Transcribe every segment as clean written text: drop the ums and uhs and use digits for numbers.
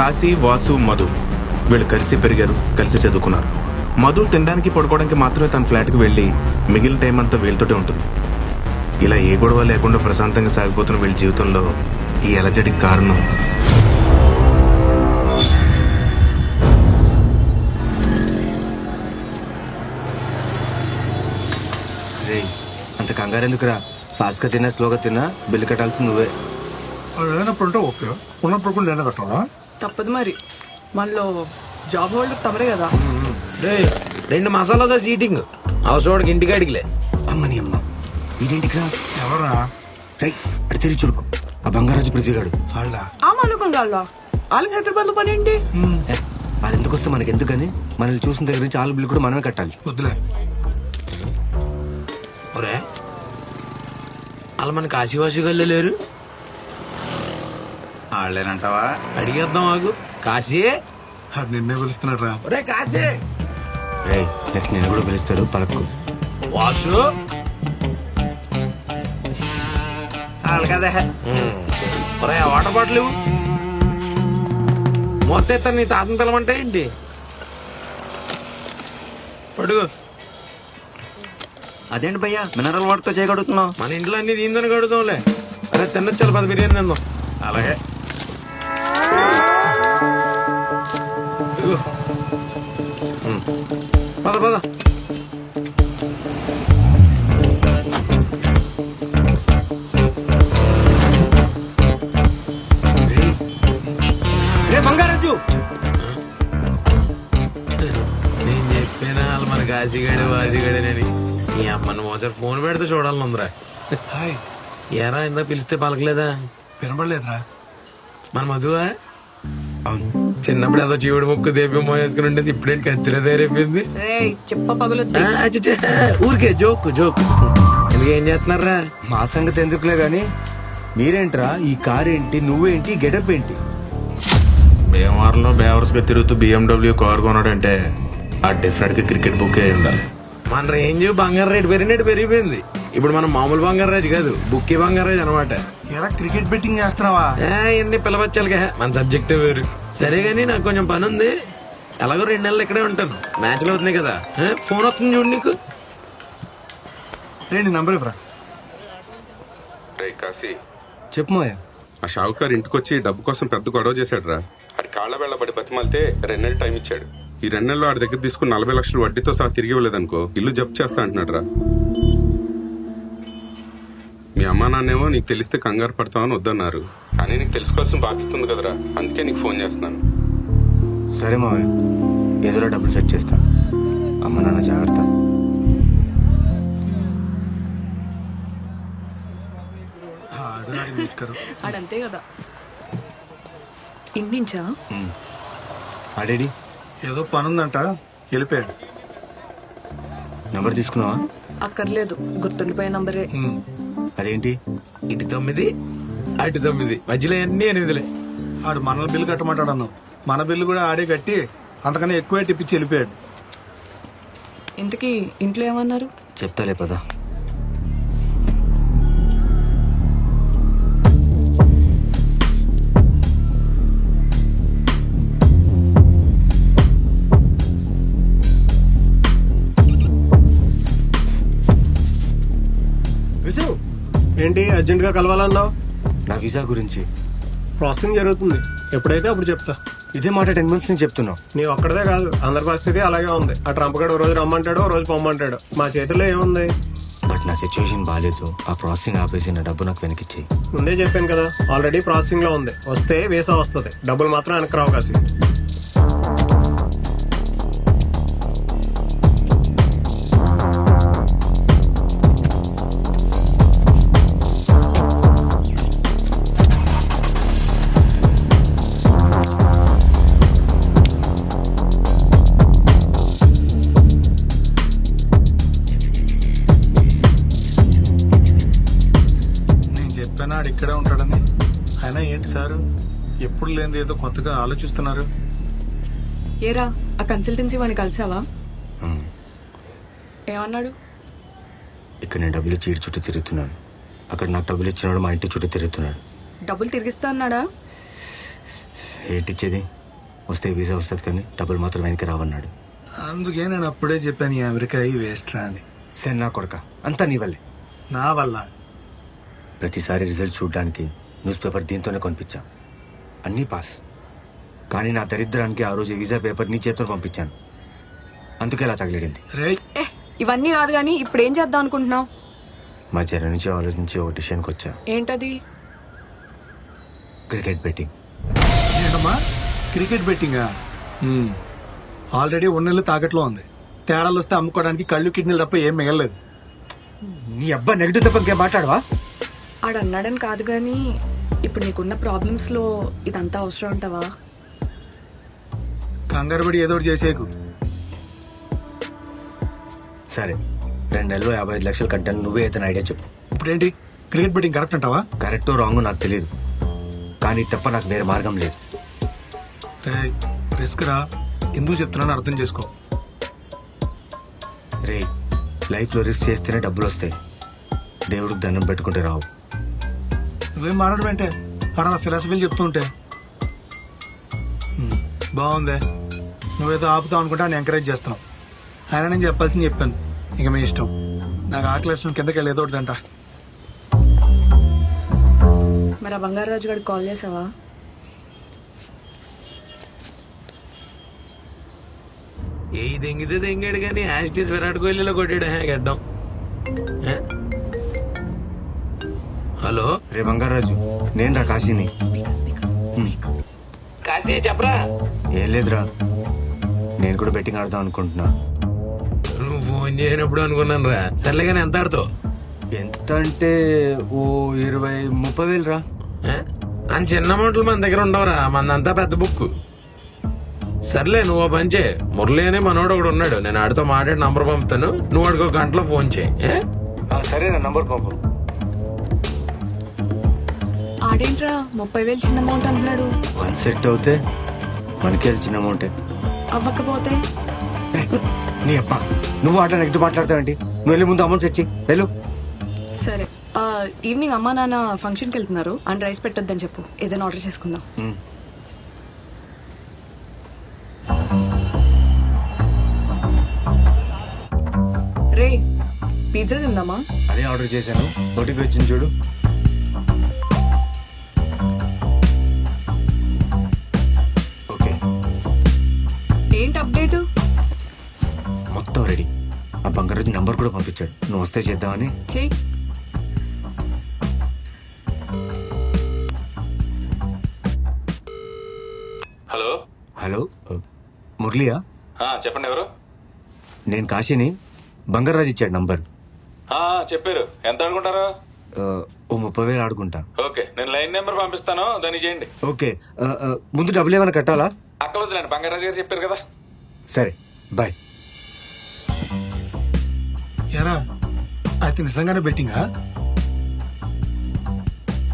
కాశీ, వాసు, మధు వీళ్ళు కలిసి పెరిగారు, కలిసి చదువుకున్నారు. మధు తినడానికి పడుకోవడానికి మాత్రమే తన ఫ్లాట్కి వెళ్ళి మిగిలిన టైం అంతా వీళ్ళతోటే ఉంటుంది. ఇలా ఏ గొడవ లేకుండా ప్రశాంతంగా సాగిపోతున్న వీళ్ళ జీవితంలో ఈ అలజడికి కారణం అంత కంగారు ఎందుకురా? ఫాస్ట్గా తిన్నా, స్లోగా తిన్నా బిల్లు కట్టాల్సి నువ్వే. లేనప్పుడు ఓకే, ఉన్నప్పుడు కూడా నేను కట్టాలా? తప్పదు మరి, మనలో జాబ్ హోల్డర్ తమరే కదా. 2 మసాలాతో సీటింగ్ అవసరం ఇంటికి అడిగిలే. అమ్మని అమ్మ ఇదేంటిరా? ఎవరా? రై అడి తిరిగి చూడుకో, ఆ బంగారాజు ప్రతిగాడు. ఆ మనుకోండి వాళ్ళకి హైదరాబాద్ లో పని ఏంటి? అది ఎందుకు వస్తే మనకి ఎందుకని, మనల్ని చూసిన దగ్గర నుంచి వాళ్ళ బిల్లు కూడా మనమే కట్టాలి. వద్దులే. ఒరే అలా మన కాశీవాసిగల్లో లేరు? వాళ్ళేనంటావా? అడిగేద్దాం ఆగు. కాశీ నిన్నే పిలుస్తున్నాడు రా. ఒరే కాశీ. రే నెక్స్ట్ నేను కూడా పిలుస్తాడు, పలక్కు. వాసు వాళ్ళు కదా. ఒరే వాటర్ బాటిల్ మొత్తం ఎత్తాను, నీ తాతను పిలవంటే ఏంటి? పడుగు. అదేంటి భయ్యా మినరల్ వాటర్తో చేయగలుగుతున్నావు? మన ఇంట్లో అన్ని దీందని కడుగుతాంలే. అరే తిన్నొచ్చాలి, 10 బిర్యానీ తిందాం. అలాగే పద పద. బంగారాజు నేను చెప్పినా వాళ్ళు మన కాశీగాడు వాసిగాడేనని. ఈ అమ్మను ఒకసారి ఫోన్ పెడితే చూడాలనుందిరా. హాయ్. ఏరా ఇందా పిలిస్తే పలకలేదా? వినబడలేదురా. మన మధువా? అవును. చిన్నప్పుడు ఏదో జీవుడు ముక్కు దేపి మోసుకుని ఉండేది, ఇప్పుడేంటి కత్తిలో తయారైపోయింది. చెప్ప పగులుద్ది. ఊరికే జోక్ జోక్. ఎందుకేం చేస్తున్నారా? మా సంగతి ఎందుకులే గాని, మీరేంట్రా ఈ కార్ ఏంటి, నువ్వేంటి, గెటప్ ఏంటి? భీమవరంలో బేవర్స్ గా తిరుగుతూ BMW కారు కొన్నాడంటే ఆ డెఫినెట్ గా క్రికెట్ బుక్ అయి ఉండాలి. మన రేంజ్ బంగారు రేటు పెరిగిపోయింది. ఇప్పుడు మనం మామూలు బంగారు రాజు కాదు, బుక్కి బంగారు రాజు అనమాట. ఎలా క్రికెట్ బెట్టింగ్ చేస్తున్నావా? ఎన్ని పిలవచ్చాలిగా, మన సబ్జెక్ట్ వేరు. సరే గానీ నాకు కొంచెం పని ఉంది, ఎలాగో 2 నెలలు ఇక్కడే ఉంటాను. మ్యాచ్లు అవుతున్నాయి కదా. ఫోన్ వస్తుంది చూడు నీకు. నీ నంబర్ ఇవ్వరా. కాశీ చెప్పు మాయా. ఆ షావుకారు ఇంటికొచ్చి డబ్బు కోసం పెద్ద గొడవ చేశాడు రా. అది కాళ్ళ వెళ్ళబడి బతిమాలితే 2 నెలలు టైం ఇచ్చాడు. ఈ 2 నెలల్లో ఆడి దగ్గర తీసుకుని 40 లక్షలు వడ్డీతో సహా తిరిగి ఇవ్వలేదనుకో ఇల్లు జప్తు చేస్తా అంటున్నాడు రా. మీ అమ్మా నాన్నేమో నీకు తెలిస్తే కంగారు పడతావని వద్దన్నారు, కానీ నీకు తెలుసుకోవాల్సిన బాధ్యత ఉంది కదరా, అందుకే నీకు ఫోన్ చేస్తున్నాను. సరే మావయ్య, ఏదోలా డబ్బులు సెట్ చేస్తా. అమ్మ నాన్న జాగ్రత్త. ఆడంతే కదా. ఇంటించా ఆడేడి? ఏదో పని ఉందంట, వెళ్ళిపోయాడు. నెంబర్ తీసుకున్నావా? అక్కర్లేదు, గుర్తుండిపోయే నంబరే. అదేంటి? ఇటు 9 అటు 9 మధ్యలో అన్ని 8లే. ఆడు మన బిల్లు కట్టమంటాడు అన్నావు, మన బిల్లు కూడా ఆడే కట్టి అంతకన్నా ఎక్కువే టిప్పించి వెళ్ళిపోయాడు. ఇంతకీ ఇంట్లో ఏమన్నారు? చెప్తాలే పదా. ఏంటి అర్జెంట్ గా కలవాలన్నావు? నా వీసా గురించి ప్రాసెసింగ్ జరుగుతుంది, ఎప్పుడైతే అప్పుడు చెప్తా. ఇదే మాట 10 months నుంచి చెప్తున్నావు. నీ ఒక్కడదే కాదు, అందరి పరిస్థితి అలాగే ఉంది. ఆ ట్రంప్ గడు రోజు రమ్మంటాడు, రోజు పొమ్మంటాడు. మా చేతిలో ఏముంది? బట్ నా సిచ్యువేషన్ బాగాలేదు. ఆ ప్రాసెసింగ్ ఆపేసి నా డబ్బు నాకు వెనకిచ్చేయి. ముందే చెప్పాను కదా, ఆల్రెడీ ప్రాసెసింగ్ లో ఉంది. వస్తే వీసా వస్తుంది, డబ్బులు మాత్రం వెనక్కి రావు. కాసి ఇక్కడే ఉంటాడని. అయినా ఏంటి సారు ఎప్పుడు లేనిది ఏదో కొత్తగా ఆలోచిస్తున్నారు. ఏరా ఆ కన్సల్టెన్సీ వాడిని కలిసావా? ఏమన్నాడు? ఇక్కడ నేను డబ్బులు ఇచ్చి చుట్టూ తిరుగుతున్నాను, అక్కడ నాకు డబ్బులు ఇచ్చినాడు మా ఇంటి చుట్టూ తిరుగుతున్నాడు. డబ్బులు తిరిగిస్తా అన్నాడా? ఏంటిచ్చేది? వస్తే వీసా వస్తుంది కానీ డబ్బులు మాత్రం వెనక్కి రావన్నాడు. అందుకే నేను అప్పుడే చెప్పాను ఈ అమెరికా ఈ వేస్ట్ రా అని. సరే నా కొడక, అంతా నీ వల్లే. నా వల్ల ప్రతిసారి రిజల్ట్ చూడడానికి న్యూస్ పేపర్ దీంతోనే కొనిపించా. అన్నీ పాస్. కానీ నా దరిద్రానికి ఆ రోజు వీసా పేపర్ నీ చేతితో పంపించాను. అందుకే అలా తగిలింది. రే ఇవన్నీ కాదు కానీ ఇప్పుడు ఏం చేద్దాం అనుకుంటున్నావు? మధ్యాహ్నం నుంచి ఆలోచించి ఒక డిసిషన్కి వచ్చా. ఏంటది? Cricket betting. ఏంటమ్మా క్రికెట్ బెట్టింగా? ఆల్రెడీ ఉన్నెళ్ళు తాకట్లో ఉంది. తేడాలు వస్తే అమ్ముకోవడానికి కళ్ళు కిడ్నీలు తప్ప ఏం మిగలలేదు. నీ అబ్బా నెగిటివ్ తప్ప ఇంకేం మాట్లాడవా? ఆడన్నాడని కాదు కానీ ఇప్పుడు నీకున్న ప్రాబ్లమ్స్ లో ఇదంతా అవసరం ఉంటావా? కంగారు పడి ఏదో ఒకటి చేసేకు. సరే 2 నెలల్లో 55 లక్షలు కట్టాను. నువ్వే అయితే ఐడియా చెప్పు. ఇప్పుడేంటి క్రికెట్ బెట్టింగ్ కరెక్ట్ అంటావా? కరెక్టో రాంగో నాకు తెలియదు, కానీ తప్ప నాకు వేరే మార్గం లేదు. రిస్క్ రా, ఎందుకు చెప్తున్నాను అర్థం చేసుకో. రే, లైఫ్లో రిస్క్ చేస్తేనే డబ్బులు వస్తాయి. దేవుడికి దండం పెట్టుకుంటే రావు. నువ్వేం మాట్లాడమంటే అలా ఫిలాసఫీలు చెప్తూ ఉంటే బాగుందే. నువ్వేదో ఆపుతావు అనుకుంటా నేను ఎంకరేజ్ చేస్తున్నావు. ఆయన నేను చెప్పాల్సింది చెప్పాను, ఇక మీ ఇష్టం. నాకు ఆకలేసిన కిందకి వెళ్ళి ఏదో ఒకటి అంట. మరి ఆ బంగారాజు గారికి కాల్ చేసావా? ఏ దెంగితే దెంగాడు కానీ యాస్టీస్ విరాట్ కోహ్లీలో కొట్టాడు గడ్డం. హలో, రే బంగారాజు, నేను రా కాశీని. కాశీ చెప్పరా. ఏం లేదురా, నేను కూడా బెట్టింగ్ ఆడదాం అనుకుంటున్నా. నువ్వు ఫోన్ చేయనప్పుడు అనుకున్నాను రా. సర్లే కానీ ఎంత ఆడుతావు? ఎంత అంటే ఓ 20-30 వేలు రా. అని చిన్న అమౌంట్లు మన దగ్గర ఉండవురా, మందంతా పెద్ద బుక్. సర్లే నువ్వు పంచే. మురళి అనే మనోడు ఒకడు ఉన్నాడు, నేను ఆడితో మాట్లాడి నంబర్ పంపుతాను. నువ్వు వాడికి 1 గంటలో ఫోన్ చేయి. సరే నా నంబర్ పంపు. ఆడేంట్రా 30,000 చిన్న అమౌంట్ అంటున్నాడు? 1 సెట్ అవుతే మనకి అది చిన్న అమౌంటే. అవ్వకపోతే నీ అబ్బా, నువ్వు ఆట నెగిటివ్ మాట్లాడతావేంటి? నువ్వు వెళ్ళి ముందు అమౌంట్ తెచ్చి వెళ్ళు. సరే, ఈవినింగ్ అమ్మా నాన్న ఫంక్షన్కి వెళ్తున్నారు. అండ్ రైస్ పెట్టొద్దని చెప్పు, ఏదైనా ఆర్డర్ చేసుకుందాం. రే, పిజ్జా తిందామా? అదే ఆర్డర్ చేశాను, ఓటీపీ వచ్చింది చూడు. ఓకే, ఏంటి అప్డేట్? మొత్తం రెడీ. ఆ బంగారాజు నంబర్ కూడా పంపించాడు, నువ్వు వస్తే చేద్దామని. చెయ్యి. హలో హలో, మురళియా? చెప్పండి, ఎవరు? నేను కాశీని. బంగారాజు ఇచ్చాడు నంబర్. చెప్పారు. ఎంత అనుకుంటారు? ఓ 30 వేలు ఆడుకుంటా. ఓకే, నేను లైన్ నెంబర్ పంపిస్తాను, దాన్ని చేయండి. ఓకే, ముందు డబ్బులు ఏమైనా కట్టాలా? అక్కర్లేదులేండి, బంగారాజు గారు చెప్పారు కదా. సరే, బాయ్. ఎరా అయితే నిజంగానే బెట్టింగా?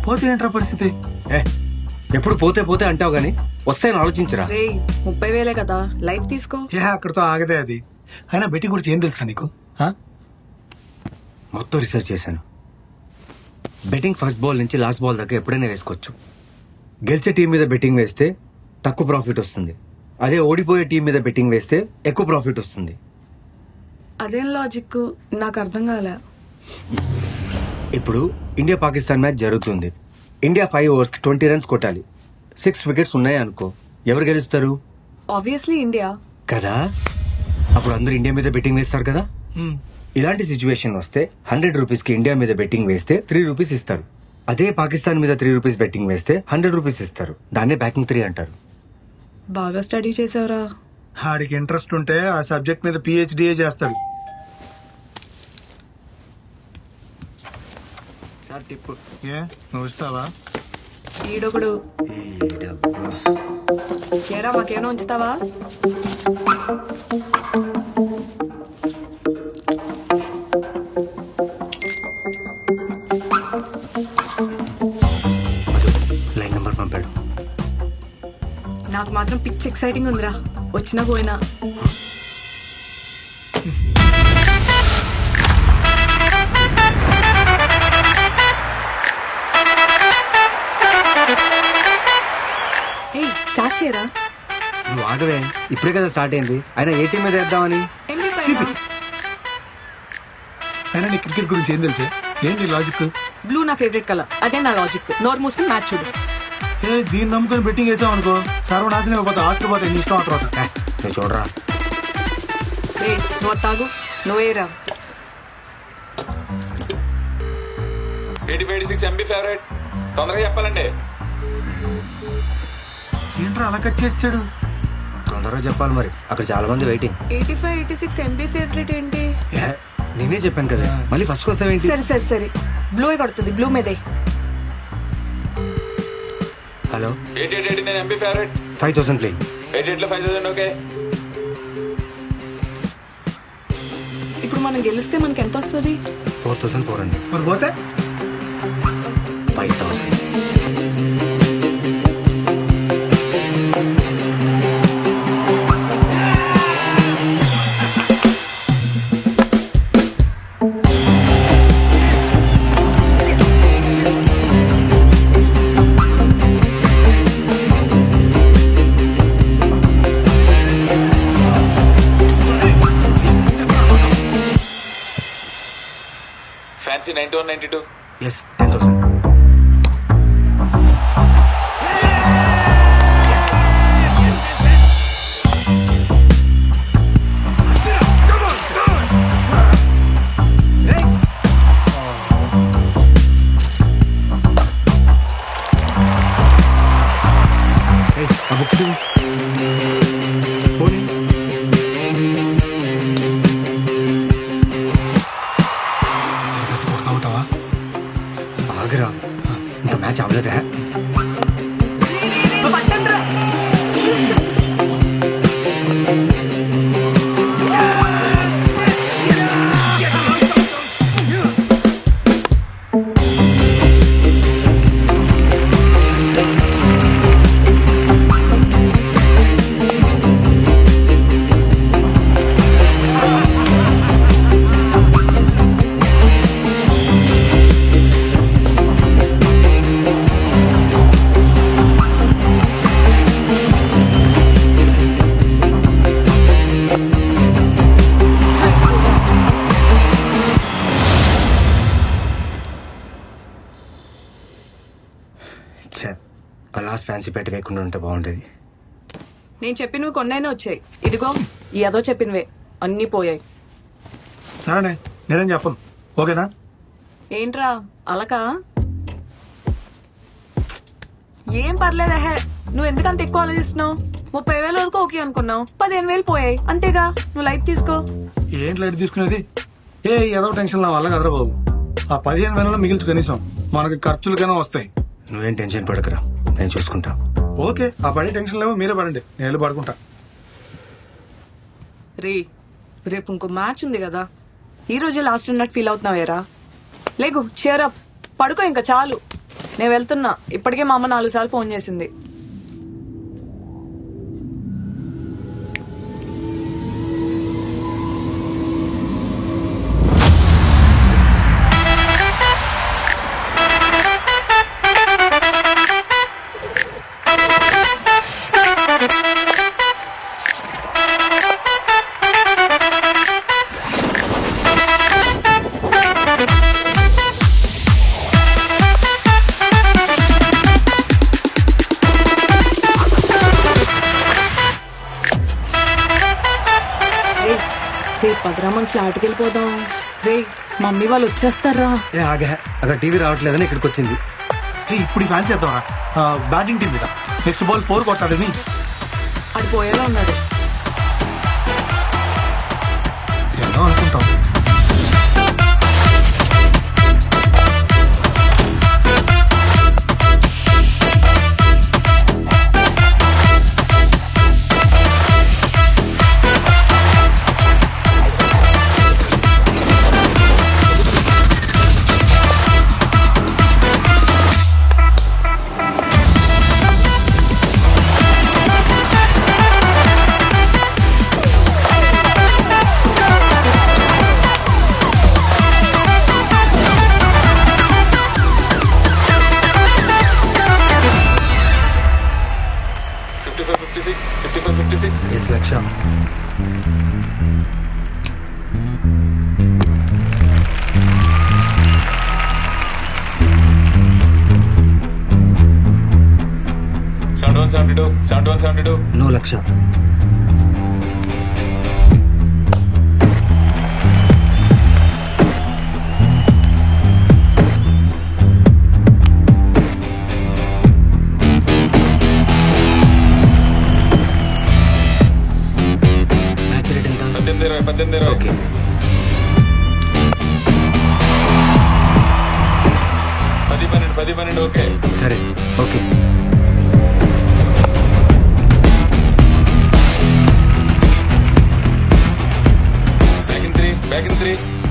పోతే ఏంట్రా పరిస్థితి? ఎప్పుడు పోతే పోతే అంటావు గాని వస్తాయని ఆలోచించరా. రే, 30,000 కదా, లైఫ్ తీసుకో. అక్కడితో ఆగదే అది. అయినా బెట్టింగ్ గురించి ఏం తెలుసా నీకు? మొత్తం రీసెర్చ్ చేశాను. బెట్టింగ్ ఫస్ట్ బాల్ నుంచి లాస్ట్ బాల్ దాకా ఎప్పుడైనా వేసుకోవచ్చు. గెలిచే టీం మీద బెట్టింగ్ వేస్తే తక్కువ ప్రాఫిట్ వస్తుంది. అదే ఓడిపోయే టీం మీద బెట్టింగ్ వేస్తే ఎక్కువ ప్రాఫిట్ వస్తుంది. అదేం లాజిక్ నాకు అర్థం కాలే. ఇప్పుడు ఇండియా పాకిస్తాన్ మ్యాచ్ జరుగుతుంది. ఇండియా 5 ఓవర్స్కి 20 రన్స్ కొట్టాలి. 6 వికెట్స్ ఉన్నాయి అనుకో, ఎవరు గెలుస్తారు? ఆబ్వియస్లీ ఇండియా కదా. అప్పుడు అందరూ ఇండియా మీద బెట్టింగ్ వేస్తారు కదా. ఇలాంటి సిచ్యువేషన్ వస్తే 100 రూపీస్కి ఇండియా మీద బెట్టింగ్ వేస్తే 3 రూపీస్ ఇస్తారు. అదే పాకిస్తాన్ మీద 3 రూపీస్ బెట్టింగ్ వేస్తే 100 రూపీస్ ఇస్తారు. దాన్నే బ్యాకింగ్ 3 అంటారు. బాగా స్టడీ చేసావురా. ఆడికి ఇంట్రెస్ట్ ఉంటే ఆ సబ్జెక్ట్ మీద PhD చేస్తాడు. Sir tip. ఏ నువ్వు ఇస్తావా? ఈడొకడు. ఏరా మాకేమో ఉంచుతావా? లైన్ నెంబర్ పంపాడు. నాకు మాత్రం పిచ్ ఎక్సైటింగ్ ఉందిరా, వచ్చినా పోయినా. ఏయ్ స్టార్ట్ చేయరా. నువ్వు ఆగవే, ఇప్పుడే కదా స్టార్ట్ అయింది. అయినా ఏ టీం మీద వేద్దామని. సిపి అయినా నీ క్రికెట్ గురించి ఏం తెలుసే? ఏంటి లాజిక్? బ్లూ నా ఫేవరెట్ కలర్, అదే నా లాజిక్. నోర్ మూసుకుని మ్యాచ్ చూడు. దీన్ని నమ్ముకొని బెట్టింగ్ వేసాం అనుకో, సర్వనాశనం అయిపోతా. ఆస్తి పోతే ఎన్ని ఇష్టం ఆ తర్వాత. నువ్వు చూడరా. నువ్వు తాగు, నువ్వేరా. 8586 MB ఫేవరెట్. తొందరగా చెప్పాలండి. ఏంట్రా అలా కట్ చేసాడు? తొందరగా చెప్పాలి మరి, అక్కడ చాలా మంది వెయిటింగ్. 8586 MB ఫేవరెట్ ఏంటి? నేనే చెప్పాను కదా, మళ్ళీ ఫస్ట్ వస్తావేంటి? సరే సరే సరే, బ్లూ కొడుతుంది, బ్లూ మీదే. Hello 8889 MB favourite. 5000 ప్లే. 88 లో 5000 ఓకే. ఇప్పుడు మనం గెలిస్తే మనకి ఎంత వస్తుంది? 4400. మరి పోతే 5000. ఫ్యాన్సీ 9192. ఎస్ 10,000. కొడతా ఉంటావా? ఆగరా, ఇంకా మ్యాచ్ అవ్వలేదా? లాస్ట్ ఫ్యాన్సీ పెట్టి వేయకుండా ఉంటే బాగుండేది. నేను చెప్పినవి కొన్నైనా వచ్చాయి. ఇదిగో ఈ ఏదో చెప్పినవే అన్నీ పోయాయి. సరేనే, నేనేం చెప్పను. ఓకేనా? ఏంట్రా అలకా? ఏం పర్లేదా. నువ్వు ఎందుకంత ఎక్కువ ఆలోచిస్తున్నావు? 30,000 వరకు ఓకే అనుకున్నావు, 15,000 పోయాయి అంతేగా. నువ్వు లైట్ తీసుకో. ఏంటి లైట్ తీసుకునేది? ఏదో టెన్షన్ నా వల్ల కదరా బాబు. ఆ 15,000 మిగిల్చు, కనీసం మనకి ఖర్చులకైనా వస్తాయి. నువ్వేం టెన్షన్ పడకరా, నేను చూసుకుంటా. ఓకే, ఆ పడే టెన్షన్ లేవో మీరే పడండి, నేను పడుకుంటా. రేపు ఇంకో మ్యాచ్ ఉంది కదా, ఈ రోజే లాస్ట్ ఉన్నట్టు ఫీల్ అవుతున్నావేరా? లేగు, చేరప్, పడుకో ఇంకా చాలు. నేను వెళ్తున్నా. ఇప్పటికే మా అమ్మ 4 సార్లు ఫోన్ చేసింది. పదరా, మన ఫ్లాట్కి వెళ్ళిపోదాం. మమ్మీ వాళ్ళు వచ్చేస్తారా? ఆగా, అక్కడ టీవీ రావట్లేదని ఇక్కడికి వచ్చింది. ఇప్పుడు ఈ ఫ్యాన్స్ చేద్దామరా? బ్యాటింగ్ టీం మీద నెక్స్ట్ బాల్ 4 కొట్టాడని అది పోయేలా ఉన్నాడు. ఏదో అనుకుంటాం. 56, 55, 56. ఎస్ లక్ష. నో లక్ష. మ్యాచ్ రేట్ ఎంత? 18, ఓకే. ఓకే. సరే ఓకే.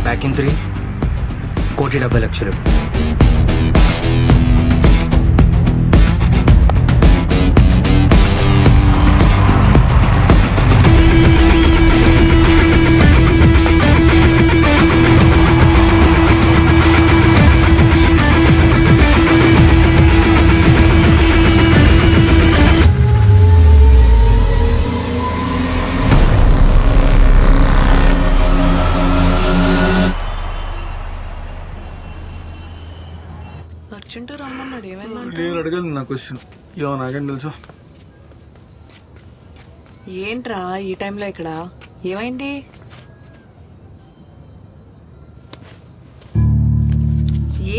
Back in 3 1,70,00,000. అర్జెంట్ రమ్మన్నాడు. ఏమైందంటే నేను అడగలేదు నా క్వశ్చన్. ఏమో నాకేం తెలుసు. ఏంట్రా ఈ టైంలో ఇక్కడ? ఏమైంది?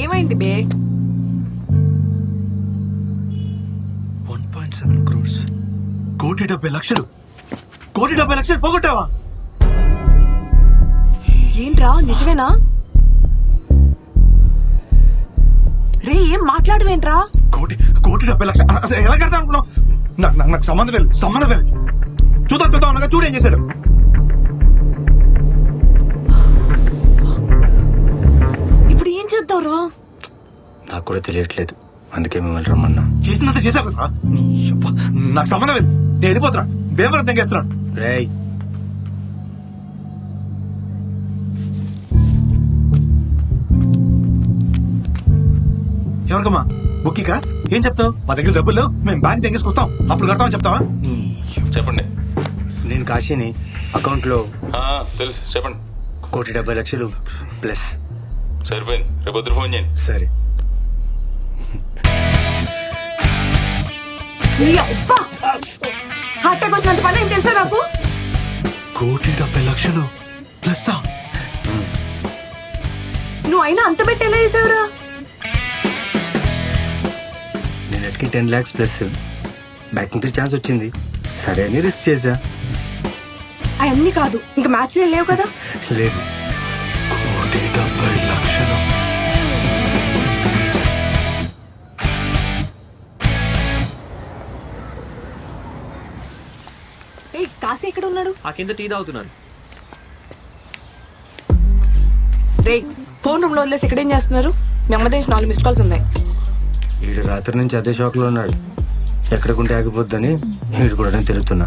ఏమైంది బే? 1.7 crores. 1,70,00,000. 1,70,00,000 పోగొట్టావా? ఏంట్రా నిజమేనా? రే ఏం మాట్లాడవేంట్రా? 1,70,00,000 అసలు ఎలా కడతా అనుకున్నావు? నాకు సంబంధం లేదు. చూద్దాం అనగా చూడు ఏం చేశాడు. ఇప్పుడు ఏం చేద్దాంరా? నాకు కూడా తెలియట్లేదు, అందుకే మిమ్మల్ని రమ్మన్నా. చేసినంత చేశావు కదా. నాకు సంబంధం లేదు. నేను వెళ్ళిపోతున్నా. బేవరం తెంగేస్తున్నాను. రేయ్ ఎవరికమ్మా? బుక్కికా? ఏం చెప్తావు? మా దగ్గర డబ్బులు మేము బ్యాంక్ తెంగేసుకొస్తాం, అప్పుడు కడతామని చెప్తావా? చెప్పండి. నేను కాశీని. అకౌంట్ లో తెలుసు, చెప్పండి. 1,70,00,000 ప్లస్. సరిపోయింది, రేపు వద్దు ఫోన్ చేయండి. సరే. హార్ట్ అటాక్ వచ్చినంత పని ఏం తెలుసా నాకు? 1,70,00,000 ప్లస్. నువ్వు అయినా అంత పెట్టి ఎలా చేసావురా? నేను నెట్కి 10 lakhs ప్లస్ బ్యాకింగ్ 3 ఛాన్స్ వచ్చింది. సరే అని రిస్క్ చేశా. అవన్నీ కాదు, ఇంకా మ్యాచ్ లేవు కదా. లేదు. 1,70,00,000. ఏయ్ కాశీ ఎక్కడ ఉన్నాడు? ఆ కింద టీ తాగుతున్నాడు. రే ఫోన్ రూమ్ లో వదిలేసి ఇక్కడేం చేస్తున్నారు? మీ అమ్మ నుంచి 4 మిస్ కాల్స్ ఉన్నాయి. ఈడు రాత్రి నుంచి అదే షాక్ లో ఉన్నాడు. ఎక్కడికుంటే ఆగిపోద్దని ఈడు కూడా నేను తిరుగుతున్నా.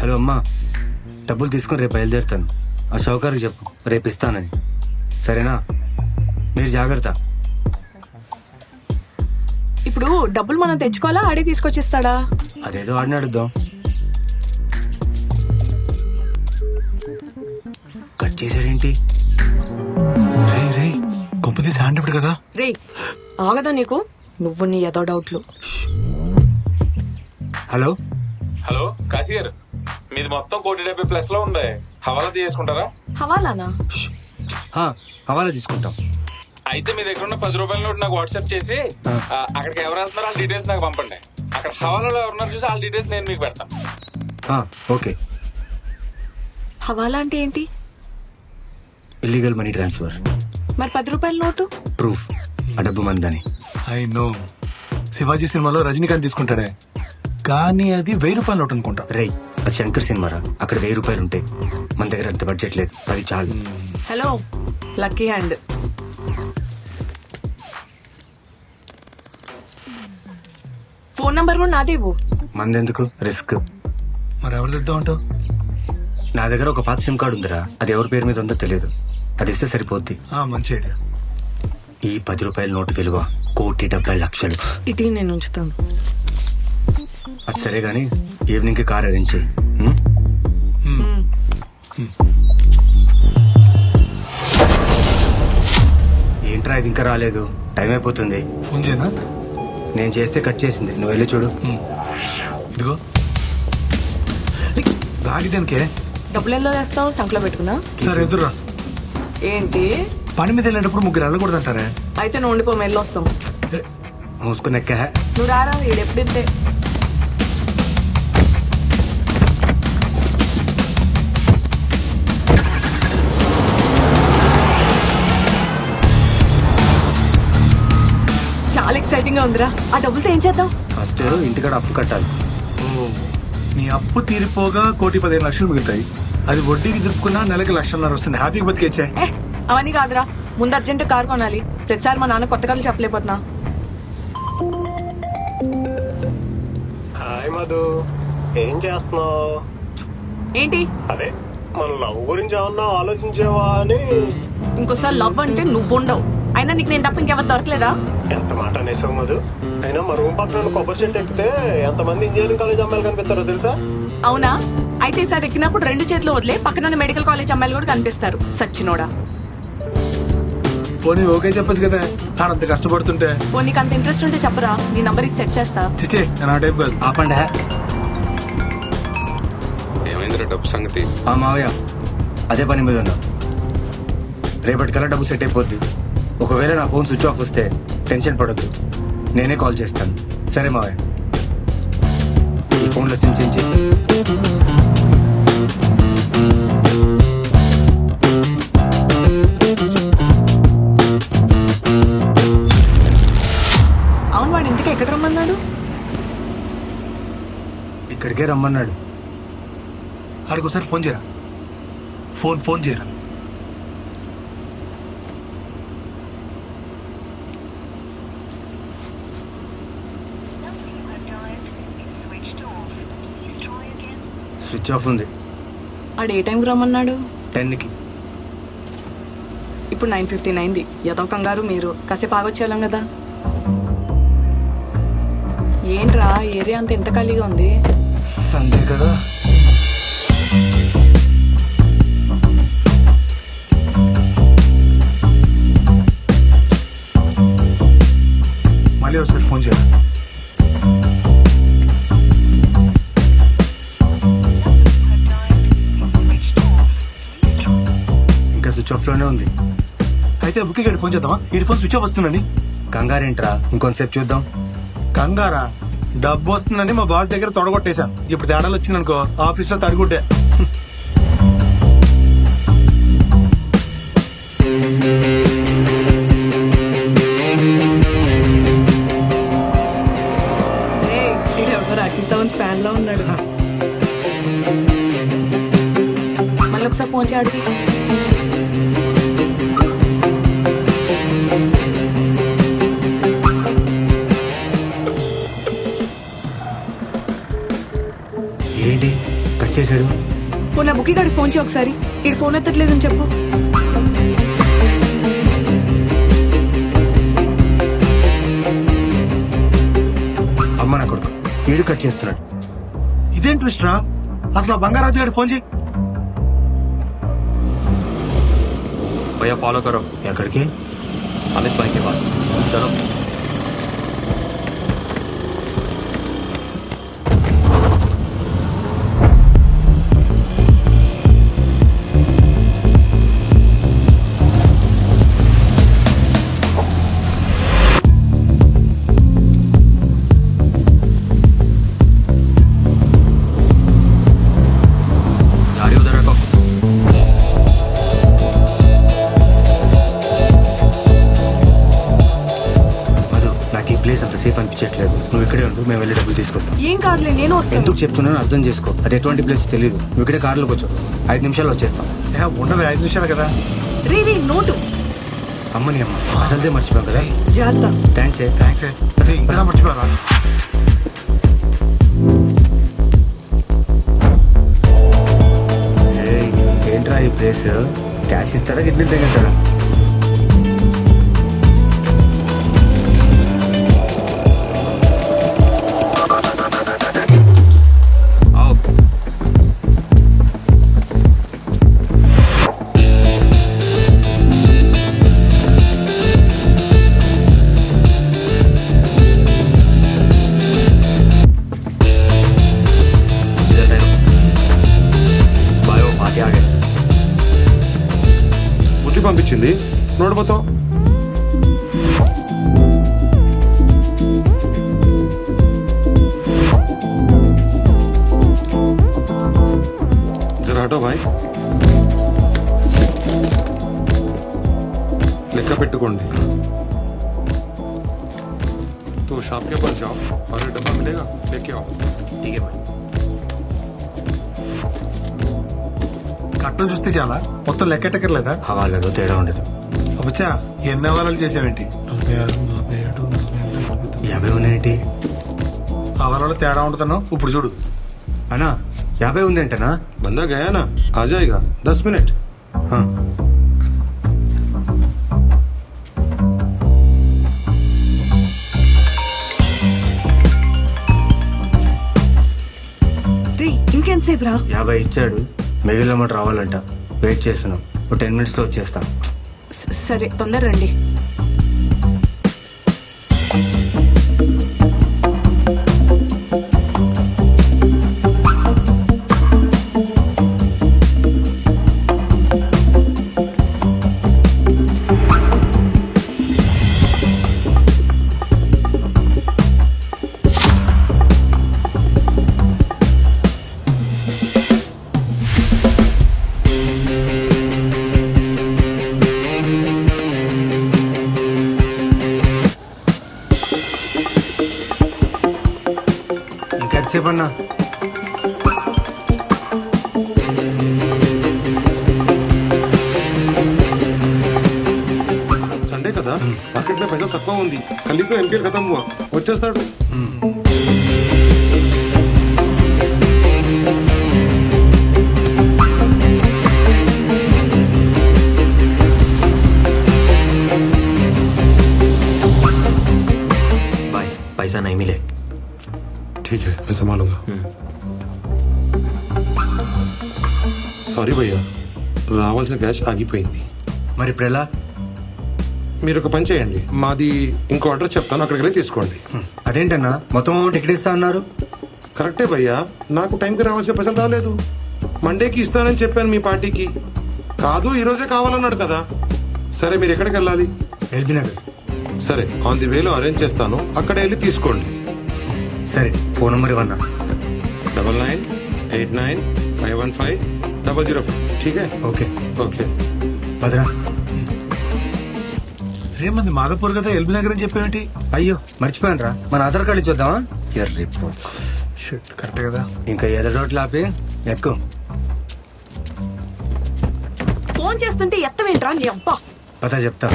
హలో అమ్మా, డబ్బులు తీసుకొని రేపు బయలుదేరుతాను. ఆ షౌకార్కి చెప్పు రేపు ఇస్తానని, సరేనా? మీరు జాగ్రత్త. ఇప్పుడు డబ్బులు మనం తెచ్చుకోవాలా, ఆడే తీసుకొచ్చిస్తాడా? అదేదో ఆడిని అడుద్దాం. కట్ చేశాడేంటి? రే కొంపదీసి హ్యాండ్ ఇవ్వడు కదా. రే ఆగదా నీకు? నువ్వు నీ ఏదో డౌట్లు. హలో హలో కాశీ గారు, మీది మొత్తం 1,70,00,000 లో ఉంది. హవాలా తీసుకుంటారా? హవాలానా? హవాలా తీసుకుంటాం. అయితే మీ దగ్గర ఉన్న 10 రూపాయల నోట్ నాకు వాట్సాప్ చేసి అక్కడికి ఎవరు వెళ్తున్నారో వాళ్ళ డీటెయిల్స్ నాకు పంపండి. అక్కడ హవాలాలో ఎవరున్నారు చూసి వాళ్ళ డీటెయిల్స్ నేను మీకు పెడతాను. ఓకే. హవాలా అంటే ఏంటి? Illegal money transfer. మరి 10 రూపాయల నోటు? ప్రూఫ్ ఆ డబ్బు మందని. ఐ నో, శివాజీ సినిమాలో రజనీకాంత్ తీసుకుంటాడే, కానీ అది 1,000 రూపాయల నోట్ అనుకుంటా. రేయ్ అది శంకర్ సినిమారా, అక్కడ 1,000 రూపాయలు ఉంటాయి. మన దగ్గర అంత బడ్జెట్ లేదు, అది చాలు. Hello lucky hand. Phone number కూడా నాదేవు. మందెందుకు రిస్క్? మరి ఎవరు తెద్దాం అంటావు? నా దగ్గర ఒక పాత సిమ్ కార్డు ఉందిరా, అది ఎవరి పేరు మీద ఉందో తెలియదు. అది ఇస్తే సరిపోద్ది. మంచి ఐడియా. ఈ 10 రూపాయల నోటు విలువ 1,70,00,000. ఇటీ నేను ఉంచుతాను. అది సరే గానీ ఈవినింగ్ కి కార్ అరేంజ్ చేయి. ఏంట్రా ఇది ఇంకా రాలేదు? టైం అయిపోతుంది. ఫోన్ చేయనా? నేను చేస్తే కట్ చేసింది, నువ్వు వెళ్ళి చూడు. ఇదిగో బ్యాగ్ దానికే. డబ్బులు ఎలా వేస్తావు? సంకలో పెట్టుకున్నా. సరే ఎదురురా. ఏంటి పని మీద వెళ్ళేటప్పుడు ముగ్గురు వెళ్ళకూడదంటారే? అయితే నువ్వు ఉండిపో, వెళ్ళొస్తాం. మూసుకుని ఎక్క. నువ్వు రారా, ఈడెప్పుడింతే. చాలా ఎక్సైటింగ్ గా ఉందిరా. ఆ డబ్బులతో ఏం చేద్దాం? ఫస్ట్ ఇంటికాడ అప్పు కట్టాలి. నీ అప్పు తీరిపోగా 1,15,00,000 మిగులుతాయి. అది వడ్డీకి తిరుపుకున్నా నెలకి 1,00,000 వస్తుంది. హ్యాపీగా బతికేచ్చే. అవన్నీ కాదురా, ముందు అర్జెంట్ కార్ కొనాలి. ప్రతిసారి మా నాన్న కొత్త కథలు చెప్పలేకపోతున్నా. హాయ్ మధు, ఏం చేస్తున్నావు? ఏంటి అదే మన లవ్ గురించి ఏమన్నా ఆలోచించేవా అని. ఇంకోసారి లవ్ అంటే నువ్వు ఉండవు. అయినా నీకు నేను తప్ప ఇంకెవరు దొరకలేదా? ఎంత మాట అనేసావు మధు. అయినా మా రూమ్ పక్కన కొబ్బరి చెట్టు ఎక్కితే ఎంతమంది ఇంజనీరింగ్ కాలేజ్ అమ్మాయిలు కనిపిస్తారో తెలుసా? అవునా? అయితే ఈసారి ఎక్కినప్పుడు 2 చేతులు వదిలే, పక్కన మెడికల్ కాలేజ్ అమ్మాయిలు కూడా కనిపిస్తారు. సచ్చినోడా. పోనీ ఓకే చెప్పచ్చు కదా, అంత కష్టపడుతుంటే. నీకు అంత ఇంట్రెస్ట్ ఉంటే చెప్పరా, నీ నంబర్ ఇది సెట్ చేస్తా. చిచే నేను ఆ టైప్ కాదు. ఆపండి. ఏమైందిరా డబ్బు సంగతి? మావయ్య అదే పని మీద ఉన్నా. రేపటికల్లా డబ్బు సెట్ అయిపోద్ది. ఒకవేళ నా ఫోన్ స్విచ్ ఆఫ్ వస్తే టెన్షన్ పడొద్దు, నేనే కాల్ చేస్తాను. సరే మావయ్య, ఈ ఫోన్లో సిమ్ చేంజ్ చెయ్యి. అవును, వాడు ఇంతకీ ఎక్కడ రమ్మన్నాడు? ఇక్కడికే రమ్మన్నాడు. ఆడికోసారి ఫోన్ చేయరా. ఫోన్ చేయరా. స్విచ్ ఆఫ్ ఉంది. ఆడు ఏ టైంకి రమ్మన్నాడు? 10కి. ఇప్పుడు 9:15 అయింది. ఏదో కంగారు మీరు. కాసేపు ఆగొచ్చేయాలం కదా. ఏంట్రా ఏరియా అంత ఎంత ఖాళీగా ఉంది? సండే కదా. మళ్ళీ ఒకసారి ఫోన్ చేయరా. ఇంకా స్విచ్ ఆఫ్ లోనే ఉంది. అయితే బుక్కి గడి ఫోన్ చేద్దామా? ఈ ఫోన్ స్విచ్ ఆఫ్ వస్తుందండి. కంగారేంట్రా, ఇంకొంతసేపు చూద్దాం. కంగారా? డబ్బు వస్తుందని మా బాస్ దగ్గర తొడగొట్టేశాం. ఇప్పుడు తేడాలు వచ్చిందనుకో ఆఫీస్ లో తడిగుడ్డే. ఫ్యాన్ లో ఉన్నాడు. మళ్ళీ ఒకసారి ఫోన్ చేయడికి. ఏంటి కట్ చేశాడు? నా బుక్కి గారికి ఫోన్ చేయి ఒకసారి. ఈ ఫోన్ ఎత్తట్లేదని చెప్పు. అమ్మ నా కొడుకు వీడు కట్ చేస్తున్నాడు. ఇదేం ట్విస్ట్ రా? అసలు బంగారాజు గారి ఫోన్ చేయి. भैया फॉलो करो. ఎక్కడికి? अमित भाई के पास चलो. गाड़ी उधर रखो. ప్లేస్ అంత సేఫ్ అనిపించట్లేదు. నువ్వు ఇక్కడే ఉండు, మేము వెళ్ళి డబ్బులు తీసుకొస్తాం. ఏం కాదులే, నేను వస్తాను. ఎందుకు చెప్తున్నాను అర్థం చేసుకో. అది ఎటువంటి ప్లేస్ తెలియదు. నువ్వు ఇక్కడే కార్లోకి వచ్చావు. 5 నిమిషాల్లో వచ్చేస్తాం. ఉండదు 5 నిమిషాలు కదా. రీ నోటు. అమ్మని అమ్మ అసలుదే మర్చిపోయాం కదా. జాగ్రత్త. థ్యాంక్స్. ఇంకా మర్చిపోయారా? ఏంట్రా ఈ ప్లేస్? క్యాష్ ఇస్తారా కిడ్నీలు తగ్గుతారా? వచ్చింది నోడిపోతావు. जरा हटो भाई. లెక్క పెట్టుకోండి. तो शॉप के पास जाओ और ये डब्बा मिलेगा लेके आओ. ठीक है भाई. కట్టలు చూస్తే చాలా మొత్తం లెక్కెట్టక్కర్లేదా? హవాలాలో తేడా ఉండదు. అబ్బచ్చా ఎన్ని హవాలాలు చేసావేంటి? 50 ఉన్నాయేంటి? హవాలాలో తేడా ఉంటుందన్నావు, ఇప్పుడు చూడు. అన్నా 50 ఉందేంటనా? बंदा गया ना, आ जाएगा 10 मिनट. हाँ. ఇంకెంతసేపు రా? 50 ఇచ్చాడు, మిగిలిన అమౌంట్ రావాలంట. వెయిట్ చేస్తున్నాం, 10 minutes లో వచ్చేస్తాం. సరే తొందర రండి. ఎంతసేపు అన్నా? సండే కదా, మార్కెట్ లో పైసలు తక్కువ ఉంది. కల్లీతో ఎంపీఎల్ ఖతం హువా, వచ్చేస్తాడు. भाई पैसा नहीं मिले. ठीक है, मैं संभालूंगा. సారీ భయ్యా, రావాల్సిన క్యాష్ ఆగిపోయింది. మరి ఇప్పుడు ఎలా? మీరు ఒక పని చేయండి, మాది ఇంకో అడ్రస్ చెప్తాను, అక్కడికి వెళ్ళి తీసుకోండి. అదేంటన్నా మొత్తం అమౌంట్ ఎక్కడ ఇస్తా అన్నారు? కరెక్టే భయ్యా, నాకు టైంకి రావాల్సిన పైసలు రాలేదు. మండేకి ఇస్తానని చెప్పాను మీ పార్టీకి. కాదు ఈరోజే కావాలన్నాడు కదా. సరే మీరు ఎక్కడికి వెళ్ళాలి? ఎల్బీ నగర్. సరే ఆన్ ది వేలో అరేంజ్ చేస్తాను, అక్కడ వెళ్ళి తీసుకోండి. సరే ఫోన్ నెంబర్ ఇవ్వన్నా. 9989515005. ठीक है? Okay okay. భద్రా. రేమంది మాధపూర్ కదా, ఎల్బీ నగర్ అని చెప్పేమిటి? అయ్యో మర్చిపోయాను రా, మన ఆధార్ కార్డు చూద్దామా? ఎర్రి షిట్, కరెక్టే కదా. ఇంకా ఎదరోట్లు ఆపి ఎక్కు. ఫోన్ చేస్తుంటే ఎత్తవేంట్రా నీ అబ్బా? పతా చెప్తా.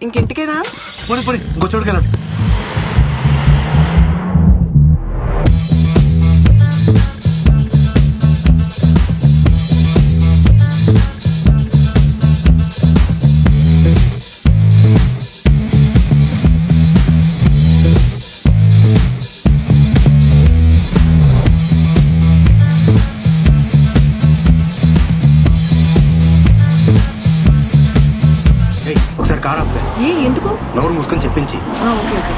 ఇంకింటికేనా? పోనీ పోనీ, ఇంకో చోటుకి వెళ్ళాలి. ఒకసారి కార్ ఆపే. ఏ ఎందుకు? నోరు మూసుకొని చెప్పించి. Okay okay.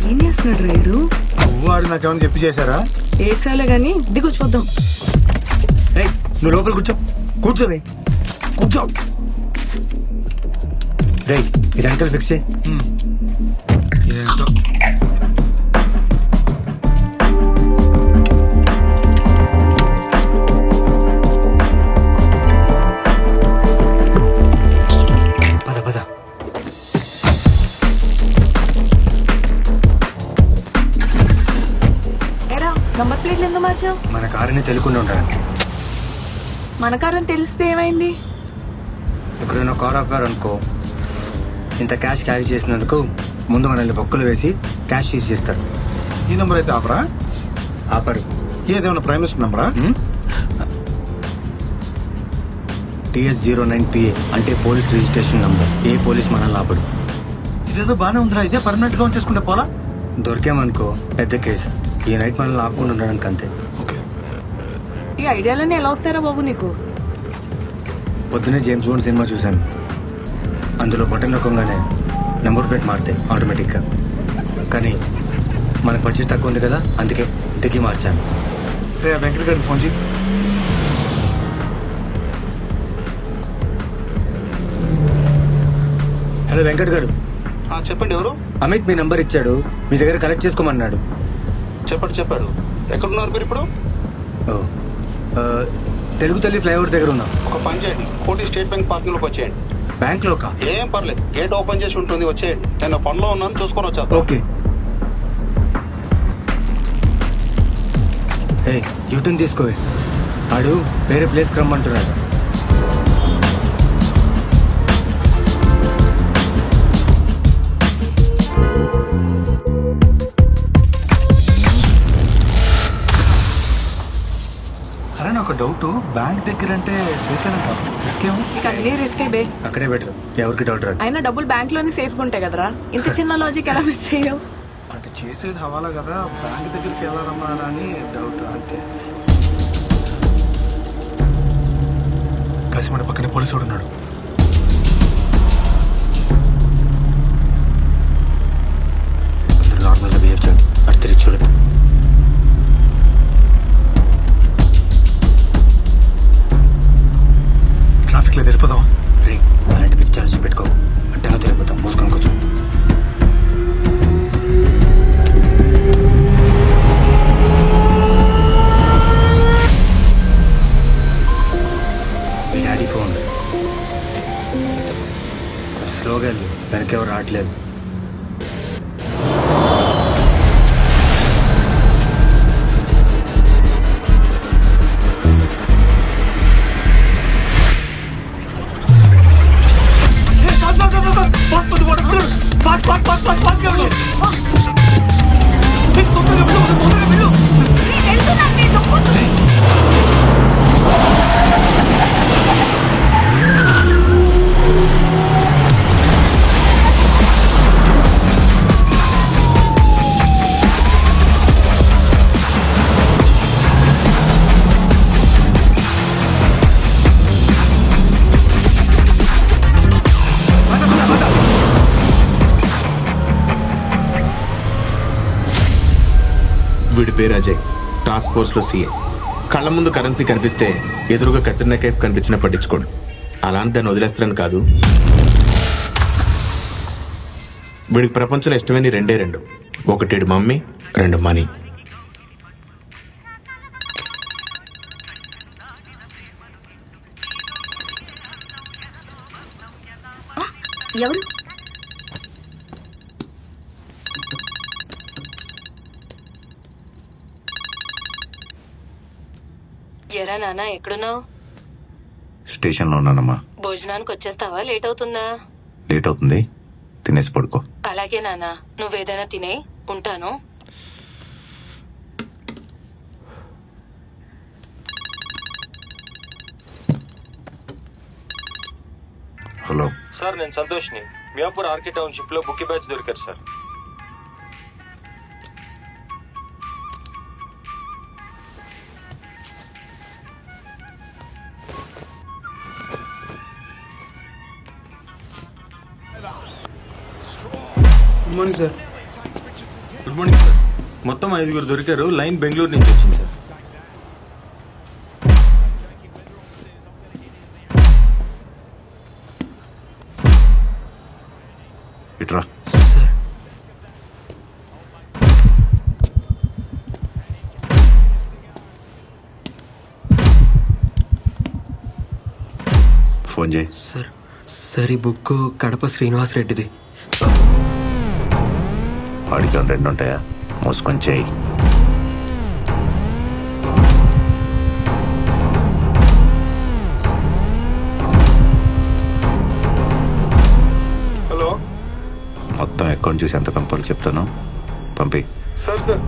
ఏం చేస్తున్నాడు రైడు? నువ్వు ఆడు నాకేమైనా చెప్పి చేశారా? ఏడ్సాలే గాని దిగు చూద్దాం. ఏయ్ నువ్వు లోపల కూర్చో. కూర్చోవే, కూర్చో. రేయ్ ఇది అంకల్ ఫిక్స్ చేయి. ఏంటో పద పద. ఏరా నంబర్ ప్లేట్లు ఎందుకు మార్చావు? మన కారుని తెలియకుండా ఉండడానికి. మన కారని తెలిస్తే ఏమైంది? ఎక్కడైనా కార్ ఆపారనుకో, ఇంత క్యాష్ క్యారీ చేసినందుకు ముందు మనల్ని బొక్కలు వేసి క్యాష్ సీజ్ చేస్తారు. ఈ నెంబర్ అయితే ఆపరా? ఆపరు. ఏదేమన్నా ప్రైమ్ మినిస్టర్ నెంబరా? TS09PA అంటే పోలీస్ రిజిస్ట్రేషన్ నంబర్. ఏ పోలీస్ మనల్ని ఆపడు. ఇదేదో బానే ఉందిరా, ఇదే పర్మనెంట్ గా ఉంచేసుకుంటే పోలా? దొరికామనుకో పెద్ద కేసు. ఈ నైట్ మనల్ని ఆపకుండా ఉండడానికి అంతే. ఓకే. ఈ ఐడియాలన్నీ ఎలా వస్తారా బాబు నీకు? పొద్దునే జేమ్స్ బాండ్ సినిమా చూశాను. అందులో బటన్ నొక్కగానే నెంబర్ ప్లేట్ మారుతాయి ఆటోమేటిక్గా. కానీ మనకు బడ్జెట్ తక్కువ ఉంది కదా, అందుకే ఇంతకీ మార్చాను. రే వెంకట గారికి ఫోన్ చేయి. హలో వెంకట్ గారు. చెప్పండి, ఎవరు? అమిత్ మీ నంబర్ ఇచ్చాడు, మీ దగ్గర కలెక్ట్ చేసుకోమన్నాడు. చెప్పాడు. ఎక్కడున్నారు మీరు ఇప్పుడు? తెలుగు తల్లి ఫ్లైఓవర్ దగ్గర ఉన్నాం. ఒక పని చేయండి, కోటి స్టేట్ బ్యాంక్ పార్కింగ్ లోకి వచ్చేయండి. బ్యాంక్ లోకా? ఏం పర్లేదు, గేట్ ఓపెన్ చేసి ఉంటుంది, వచ్చేయండి. నేను పనిలో ఉన్నాను, చూసుకొని వచ్చేస్తాను. ఓకే. యూటర్న్ తీసుకోవే, ఆడు వేరే ప్లేస్కి రమ్మంటున్నాడు. అరే నాకు డౌట్, బ్యాంక్ దగ్గర అంటే సేఫ్ అంటారు, రిస్క్ ఏమో? ఇక అన్ని రిస్కే బే. అక్కడే బెటర్, ఎవరికి డౌట్ రాదు. అయినా డబ్బులు బ్యాంక్ లోనే సేఫ్ ఉంటాయి కదరా, ఇంత చిన్న లాజిక్ ఎలా మిస్ అయ్యావు? అంటే చేసేది హవాలా కదా, బ్యాంక్ దగ్గరికి వెళ్ళారన్నాడా అని డౌట్ అంతే. కాసిమడ పక్కనే పోలీసు ఉన్నాడు. అందరూ నార్మల్గా బిహేవ్ చేయండి, అటు తిరిగి చూడదు. ట్రాఫిక్ లో వెళ్ళిపోదాం. రే అలాంటి పిక్చర్స్ పెట్టుకో, అడ్డంగా తిరిగిపోతాం, మూసుకొని కూర్చో. మీ డాడీ ఫోన్ కొంచెం స్లోగా వెళ్ళు, వెనకెవరు రావట్లేదు. వీడి పేరు అజయ్, టాస్క్ ఫోర్స్ లో సీఏ. కళ్ళ ముందు కరెన్సీ కనిపిస్తే ఎదురుగా కత్రినా కైఫ్ కనిపించినా పట్టించుకోడు. అలాంటి దాన్ని వదిలేస్తారని కాదు. వీడికి ప్రపంచంలో ఇష్టమైన రెండే రెండు, ఒకటి మమ్మీ, రెండు మనీ. ఎవరు? ఎరా నాన్న, ఎక్కడున్నావు? స్టేషన్లో ఉన్నానమ్మా. భోజనానికి వచ్చేస్తావా? లేట్ అవుతుందా? లేట్ అవుతుంది, తినేసి పడుకో. అలాగే నాన్న, నువ్వేదైనా తినే, ఉంటాను. హలో సార్, నేను సంతోష్ని. మియాపూర్ ఆర్కే టౌన్షిప్ లో బుక్కి బ్యాచ్ దొరికారు sir. Good morning sir. Good morning sir. మొత్తం 5 దొరికారు. లైన్ బెంగళూరు నుంచి వచ్చింది సార్. ఇట్రా. ఫోన్ చేయి. సార్ ఈ బుక్ కడప శ్రీనివాస్ రెడ్డిది. వాడికి 2 ఉంటాయా? మూసుకొని చేయి. హలో, మొత్తం అకౌంట్ చూసి ఎంత పంపాలో చెప్తాను, పంపి. సార్.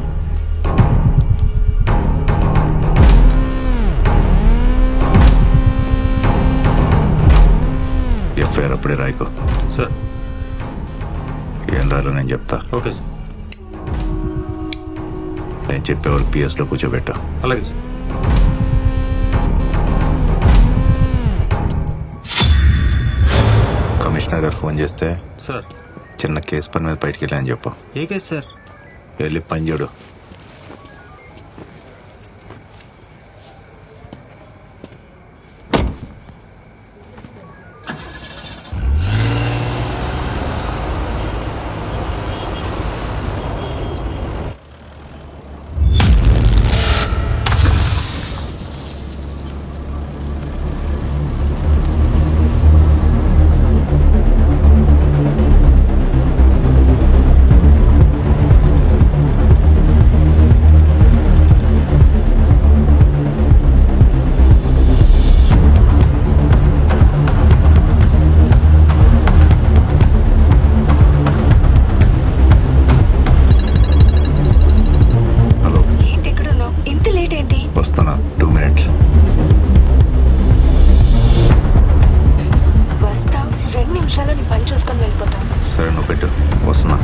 ఎఫ్ఐఆర్ అప్పుడే రాయకు సార్. ఏం రాలో నేను చెప్తా. Okay sir. నేను చెప్పేవారు పిఎస్లో కూర్చోబెట్టా. అలాగే సార్. కమిషనర్ గారు ఫోన్ చేస్తే సార్ చిన్న కేసు పని మీద బయటికి వెళ్ళాను చెప్పు. ఏ కేసు సార్? వెళ్ళి పని చూడు. వస్తున్నా 2 minutes. వస్తా 2 నిమిషాలు నీ పని చూసుకొని వెళ్ళిపోతా. సరే నువ్వు పెట్టు, వస్తున్నా.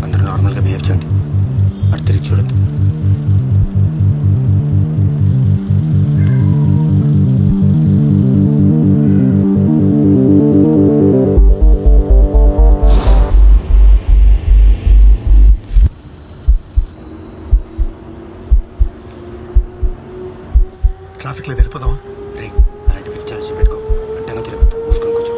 అందరూ నార్మల్గా బిహేవ్ చేయండి. అటు తిరిగి చూడద్దు. ట్రాఫిక్ లో వెళ్ళిపోదామా? రే అలాంటి పిచ్చి ఆలోచన పెట్టుకో. అడ్డంగా తిరగద్దు, మూసుకొని కూర్చో.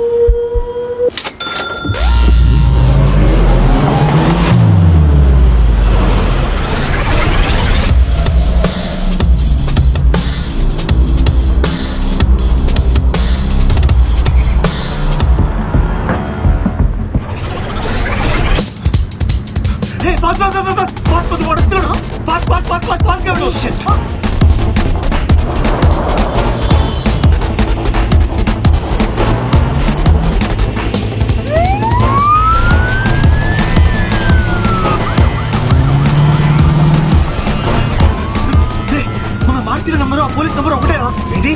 మార్చిన నంబరు ఆ పోలీస్ నంబర్ ఒకటేనా? ఏంటి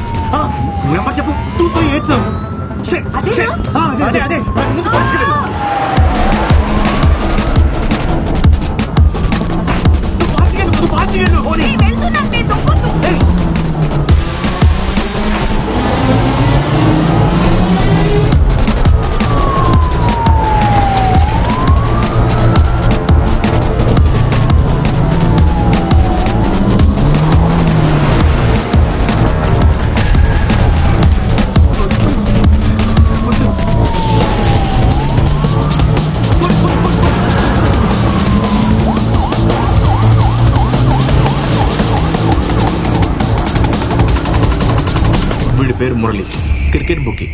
నెంబర్ చెప్పు. 2587. అదే అదే ముందు ఫాస్ట్ గా వీడి పేరు మురళి, క్రికెట్ బుకి.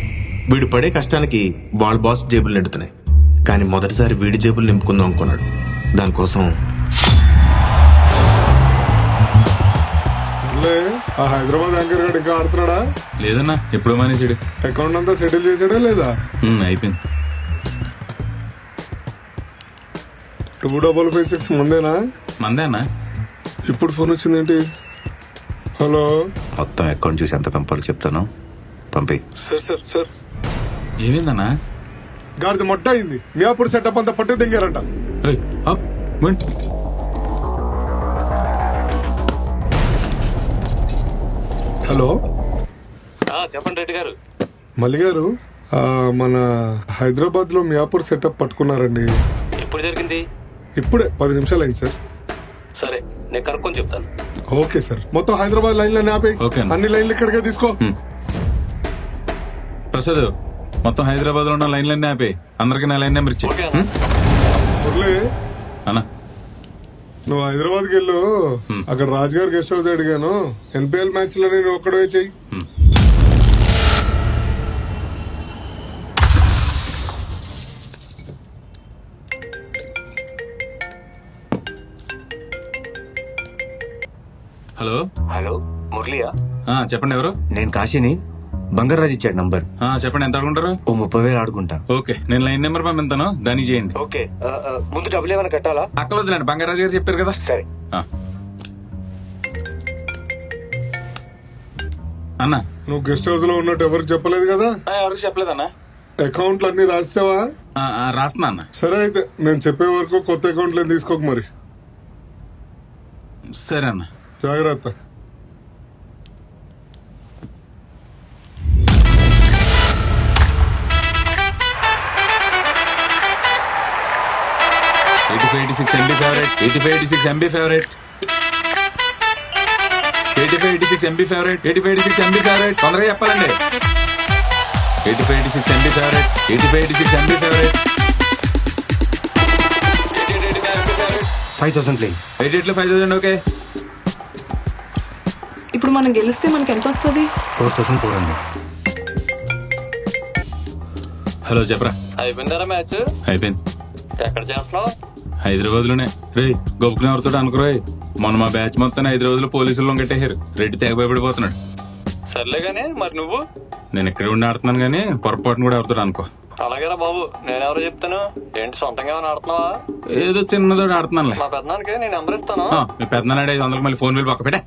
వీడు పడే కష్టానికి వాళ్ళ బాస్ జేబులు నిండుతున్నాయి. కానీ మొదటిసారి వీడి జేబులు నింపుకుందాం అనుకున్నాడు. దానికోసం హైదరాబాద్ యాంకర్ గడ్ ఇంకా ఆడుతున్నాడా? లేదన్నా, ఎప్పుడు మానేసాడు. అకౌంట్ అంతా సెటిల్ చేసాడా లేదా? అయిపోయింది. 2556 ముందేనా? మందే అన్నా. ఇప్పుడు ఫోన్ వచ్చిందేంటి? హలో, మొత్తం అకౌంట్ చూసి ఎంత పంపాలో చెప్తాను, పంపి. సార్ ఏమైందన్నా? గాడిది మొట్ట అయింది. మియాపూర్ సెటప్ అంతా పట్టు దింగారంట. హలో, చెప్పండి రెడ్డి గారు. మల్లి గారు, మన హైదరాబాద్ లో మియాపూర్ సెటప్ పట్టుకున్నారండి. ఎప్పుడు జరిగింది? ఇప్పుడే 10 నిమిషాలు అయింది సార్. సరే, నేను కనుక్కొని చెప్తాను. Okay sir. మొత్తం హైదరాబాద్ లైన్లన్నీ ఆపే, అన్ని లైన్లు ఇక్కడికే తీసుకో. ప్రసాద్, మొత్తం హైదరాబాద్ లో ఉన్న లైన్లన్నీ ఆపే, అందరికి నా లైన్ నెంబర్ ఇచ్చే. మురళి అన్నా, నువ్వు హైదరాబాద్కి వెళ్ళు. అక్కడ రాజుగారు గెస్ట్ హౌస్ అడిగాను. ఎన్పిఎల్ మ్యాచ్ లో నేను ఒక్కడే చెయ్యి. హలో హలో, మురళియా? చెప్పండి, ఎవరు? నేను కాశీని. బంగారాజు ఇచ్చాడు నంబర్. చెప్పండి, ఎంత ఆడుకుంటారు? ఓ 30,000 ఆడుకుంటా. ఓకే, నేను లైన్ నెంబర్ పంపిస్తాను, దాన్ని చేయండి. ఓకే, ముందు డబ్బులు ఏమైనా కట్టాలా? అక్కర్లేదులేండి, బంగారాజు గారు చెప్పారు కదా. సరే అన్నా. నువ్వు గెస్ట్ హౌస్ లో ఉన్నట్టు ఎవరికి చెప్పలేదు కదా? ఎవరికి చెప్పలేదన్నా. అకౌంట్లు అన్ని రాసావా? రాస్తున్నా అన్న. సరే అయితే నేను చెప్పే వరకు కొత్త అకౌంట్లు తీసుకోక మరి. సరే అన్న, జాగ్రత్త. MB favourite 8586 MB favourite 8586 MB favourite 8586 MB favourite తొందరగా చెప్పాలండి. 8586 MB favourite 8586 MB favourite 5,000 please. 88లో 5,000. ఓకే, ఇప్పుడు మనం గెలిస్తే మనకి ఎంత వస్తుంది? 4,400. హలో చెప్పరా. అయిపోయిందా మ్యాచ్? అయిపోయింది. ఎక్కడ చేస్తున్నావు? హైదరాబాద్ లోనే. రే గొప్పకుని ఎవరితో అనుకురాయి, మొన్న మా బ్యాచ్ మొత్తం 5 రోజులు పోలీసులు కట్టేశారు. రెడ్డి తెగ భయపడిపోతున్నాడు. సర్లే గానీ మరి నువ్వు? నేను ఇక్కడ ఉండి ఆడుతున్నాను గానీ పొరపాటును కూడా ఎవరితో అనుకో. అలాగేరా బాబు, నేనెవరో చెప్తాను. ఏంటి సొంతంగా ఏమైనా ఆడుతున్నావా? ఏదో చిన్నదోడు ఆడుతున్నానులే. మా పెద్దనానికి నేను నెంబర్ ఇస్తాను. మీ పెద్దనాడు 500 మళ్ళీ ఫోన్ బిల్ పక్క పెట్టా.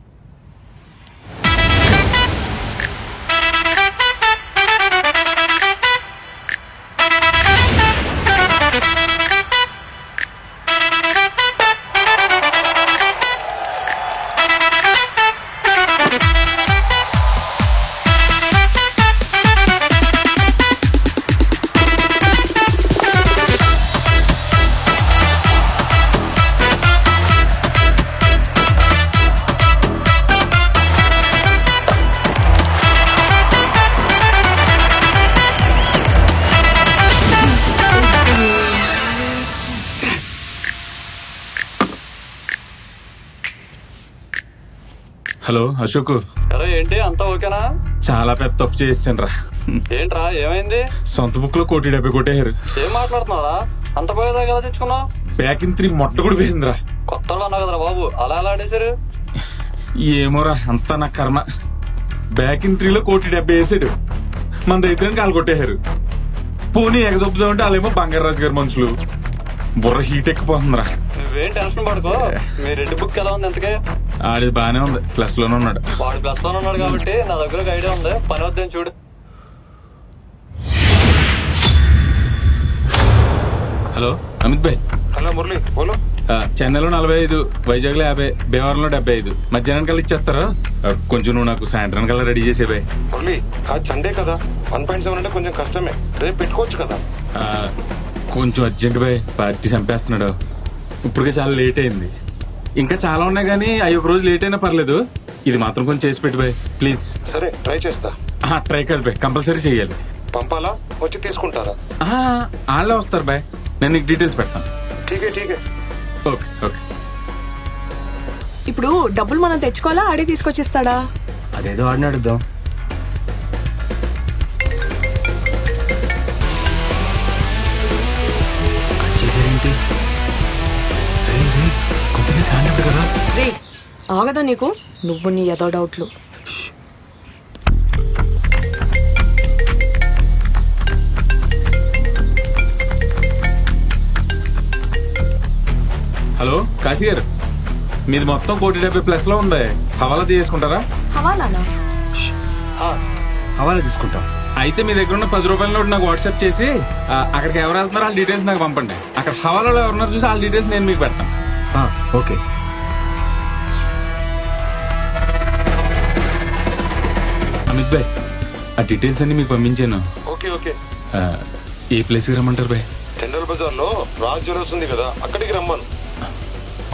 హలో అశోక్. ఏంటి అంతా ఓకేనా? చాలా పెద్ద తప్పు చేసాను రా. ఏంట్రా ఏమైంది? సొంత బుక్ లో 1,70,00,000 కొట్టేశారు. ఏం మాట్లాడుతున్నారా? అంత పోయేదాకా ఎలా తెచ్చుకున్నావు? బ్యాక్ ఇన్ 3 మొట్ట కూడా పోయిందిరా. కొత్తలో అన్నావు కదరా బాబు, అలా ఎలా ఆడేశారు? ఏమోరా, అంతా నా కర్మ. బ్యాక్ ఇన్ 3లో 1,70,00,000 వేసాడు. మన దగ్గర కాలు కొట్టేశారు. పోనీ ఎగదొప్పుదామంటే వాళ్ళేమో బంగారాజు గారి మనుషులు. బుర్ర హీట్ ఎక్కిపోతుందిరా. నువ్వేం టెన్షన్ పడుకో. మీ రెడ్డి బుక్ ఎలా ఉంది? ఎంతకే? ఆడిది బానే ఉంది, ప్లస్ లోనే ఉన్నాడు. వాడు ప్లస్ లోనే ఉన్నాడు కాబట్టి నా దగ్గర ఒక ఐడియా ఉంది, పని వద్దని చూడు. హలో అమిత్ భాయ్. హలో మురళి బోలో. చెన్నైలో 45, వైజాగ్ లో 50, భీమవరంలో 75. మధ్యాహ్నం కల్లా ఇచ్చేస్తారా? కొంచెం నువ్వు నాకు సాయంత్రం కల్లా రెడీ చేసే బాయ్. మురళి సండే కదా, 1.7 అంటే కొంచెం కష్టమే. రేపు పెట్టుకోవచ్చు కదా. కొంచెం అర్జెంట్ బాయ్, పార్టీ చంపేస్తున్నాడు. ఇప్పటికే చాలా లేట్ అయింది. ఇంకా చాలా ఉన్నాయి కానీ అవి ఒక రోజు లేట్ అయినా పర్లేదు. ఇది మాత్రం కొంచెం చేసి పెట్టు బాయ్ ప్లీజ్. సరే ట్రై చేస్తా. ట్రై కాదు బాయ్, కంపల్సరీ చెయ్యాలి. పంపాలా? వచ్చి తీసుకుంటారా? వాళ్ళే వస్తారు బాయ్, నేను నీకు డీటెయిల్స్ పెడతాను. ఠీకే ఠీకే. Okay okay. ఇప్పుడు డబ్బులు మనం తెచ్చుకోవాలా, ఆడే తీసుకొచ్చిస్తాడా? అదేదో ఆడిని అడుగుదాం. కట్ చేశారేంటి? కదా రే ఆగదా నీకు? నువ్వు నీ ఏదో డౌట్లు. హలో కాశీ గారు, మీది మొత్తం 1,70,00,000 లో ఉంది. హవాలా తీసుకుంటారా? హవాలానా? హవాలా తీసుకుంటాం. అయితే మీ దగ్గర ఉన్న 10 రూపాయల నోటు నాకు వాట్సాప్ చేసి అక్కడికి ఎవరు వెళ్తున్నారో వాళ్ళ డీటెయిల్స్ నాకు పంపండి. అక్కడ హవాలాలో ఎవరున్నారు చూసి వాళ్ళ డీటెయిల్స్ నేను మీకు పెడతాను. ఓకే. అమిత్ భాయ్, ఆ డీటెయిల్స్ అన్ని మీకు పంపించాను. Okay okay. ఏ ప్లేస్ కి రమ్మంటారు భాయ్? టెండర్ బజార్ లో రాజ్ జ్యువెలర్స్ ఉంది కదా, అక్కడికి రమ్మను.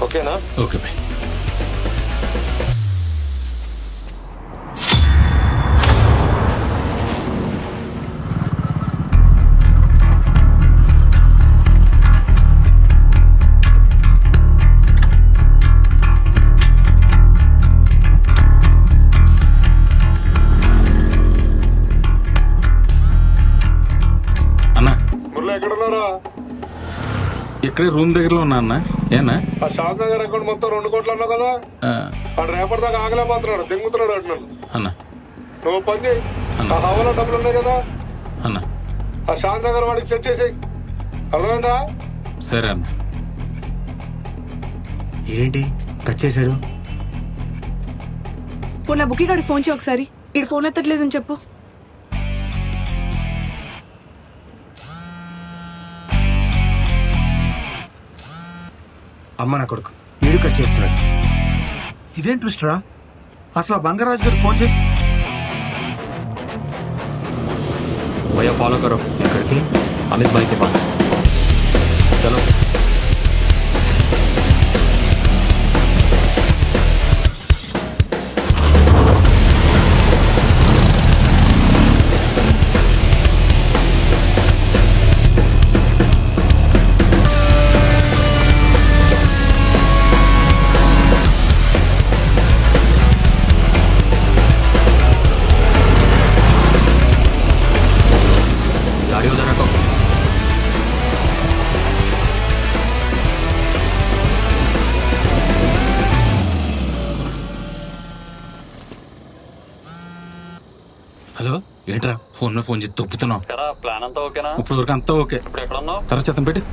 ఓకేనా? ఓకే భాయ్. ఇక్కడే రూమ్ దగ్గరలో ఉన్నా అన్న. ఏనా ఆ షాద్ నగర్ అకౌంట్ మొత్తం 2 కోట్లు అన్నావు కదా, వాడు రేపటి దాకా ఆగలేకపోతున్నాడు, దెంగుతున్నాడు అటు. అన్న నువ్వు పని చేయి, ఆ హవాలో డబ్బులు ఉన్నాయి కదా అన్న ఆ శాంత్ నగర్ వాడికి సెట్ చేసేయి. అర్థమైందా? సరే అన్న. ఏంటి కట్ చేశాడు? నా బుక్కి గారికి ఫోన్ చేయి ఒకసారి. ఈ ఫోన్ ఎత్తట్లేదని చెప్పు. అమ్మ నా కొడుకు వీడు కట్ చేస్తున్నాడు. ఇదేం ట్విస్ట్ రా? అసలు బంగారాజు గారికి ఫోన్ చేయి. भैया फॉलो करो. ఎక్కడికి? अमित भाई के पास चलो. गाड़ी उधर रखो. హలో ఏంట్రా ఫోన్ ఫోన్ చేసి తొప్పుతున్నావు? ప్లాన్ అంతా ఓకేనా? ఇప్పుడు వరకు అంతా ఓకే. ఇప్పుడు ఎక్కడ ఉన్నావు? తర్వాత చేతం పెట్టి.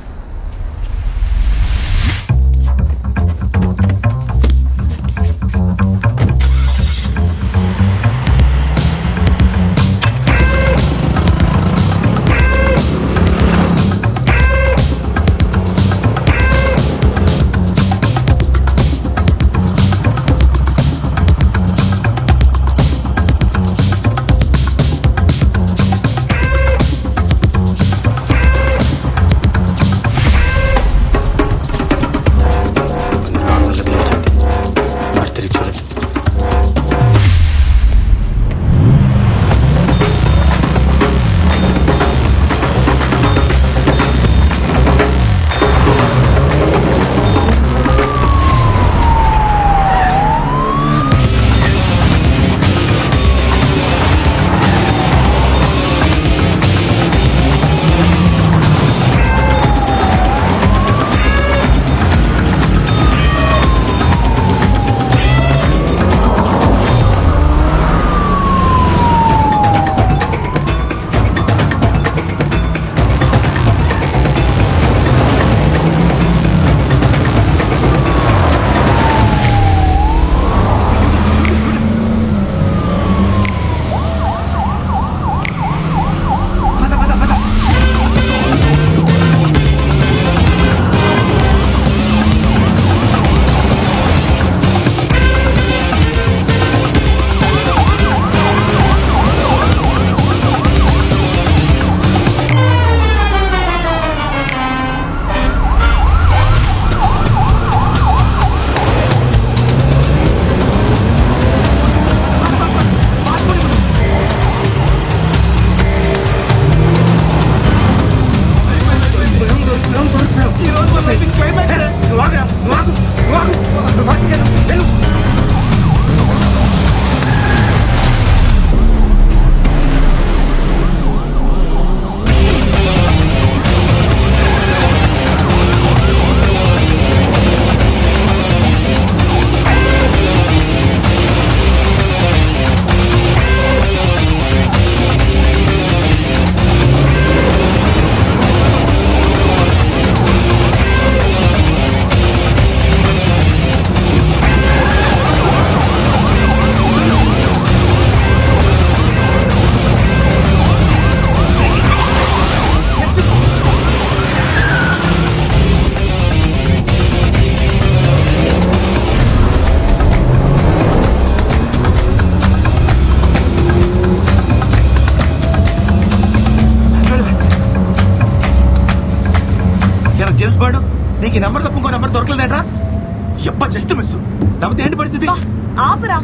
జేమ్స్ బాండ్ నీకు ఈ నెంబర్ తప్ప ఇంకో నెంబర్ దొరకలేదేట్రా? ఎప్ప జస్ట్ మిస్. లేకపోతే ఏంటి పరిస్థితి? ఆపరా,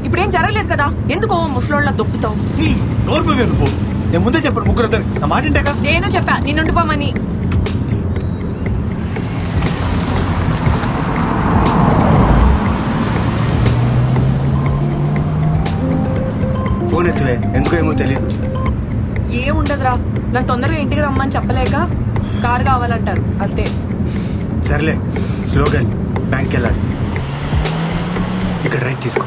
ఇప్పుడేం జరగలేదు కదా, ఎందుకో ముసలోళ్ళ దొప్పుతావు. నోరు పోవే నువ్వు. నేను ముందే చెప్పాను ముగ్గురు నా మాట ఇంటాక. నేను చెప్పా నిన్నుండిపోమని. ఫోన్ ఎత్తువే, ఎందుకో ఏమో తెలియదు. ఏ ఉండదురా, నన్ను తొందరగా ఇంటికి రమ్మని చెప్పలేక కారు కావాలంటారు అంతే. సర్లే స్లోగన్, బ్యాంక్కి వెళ్ళాలి. ఇక్కడ రైట్ తీసుకో.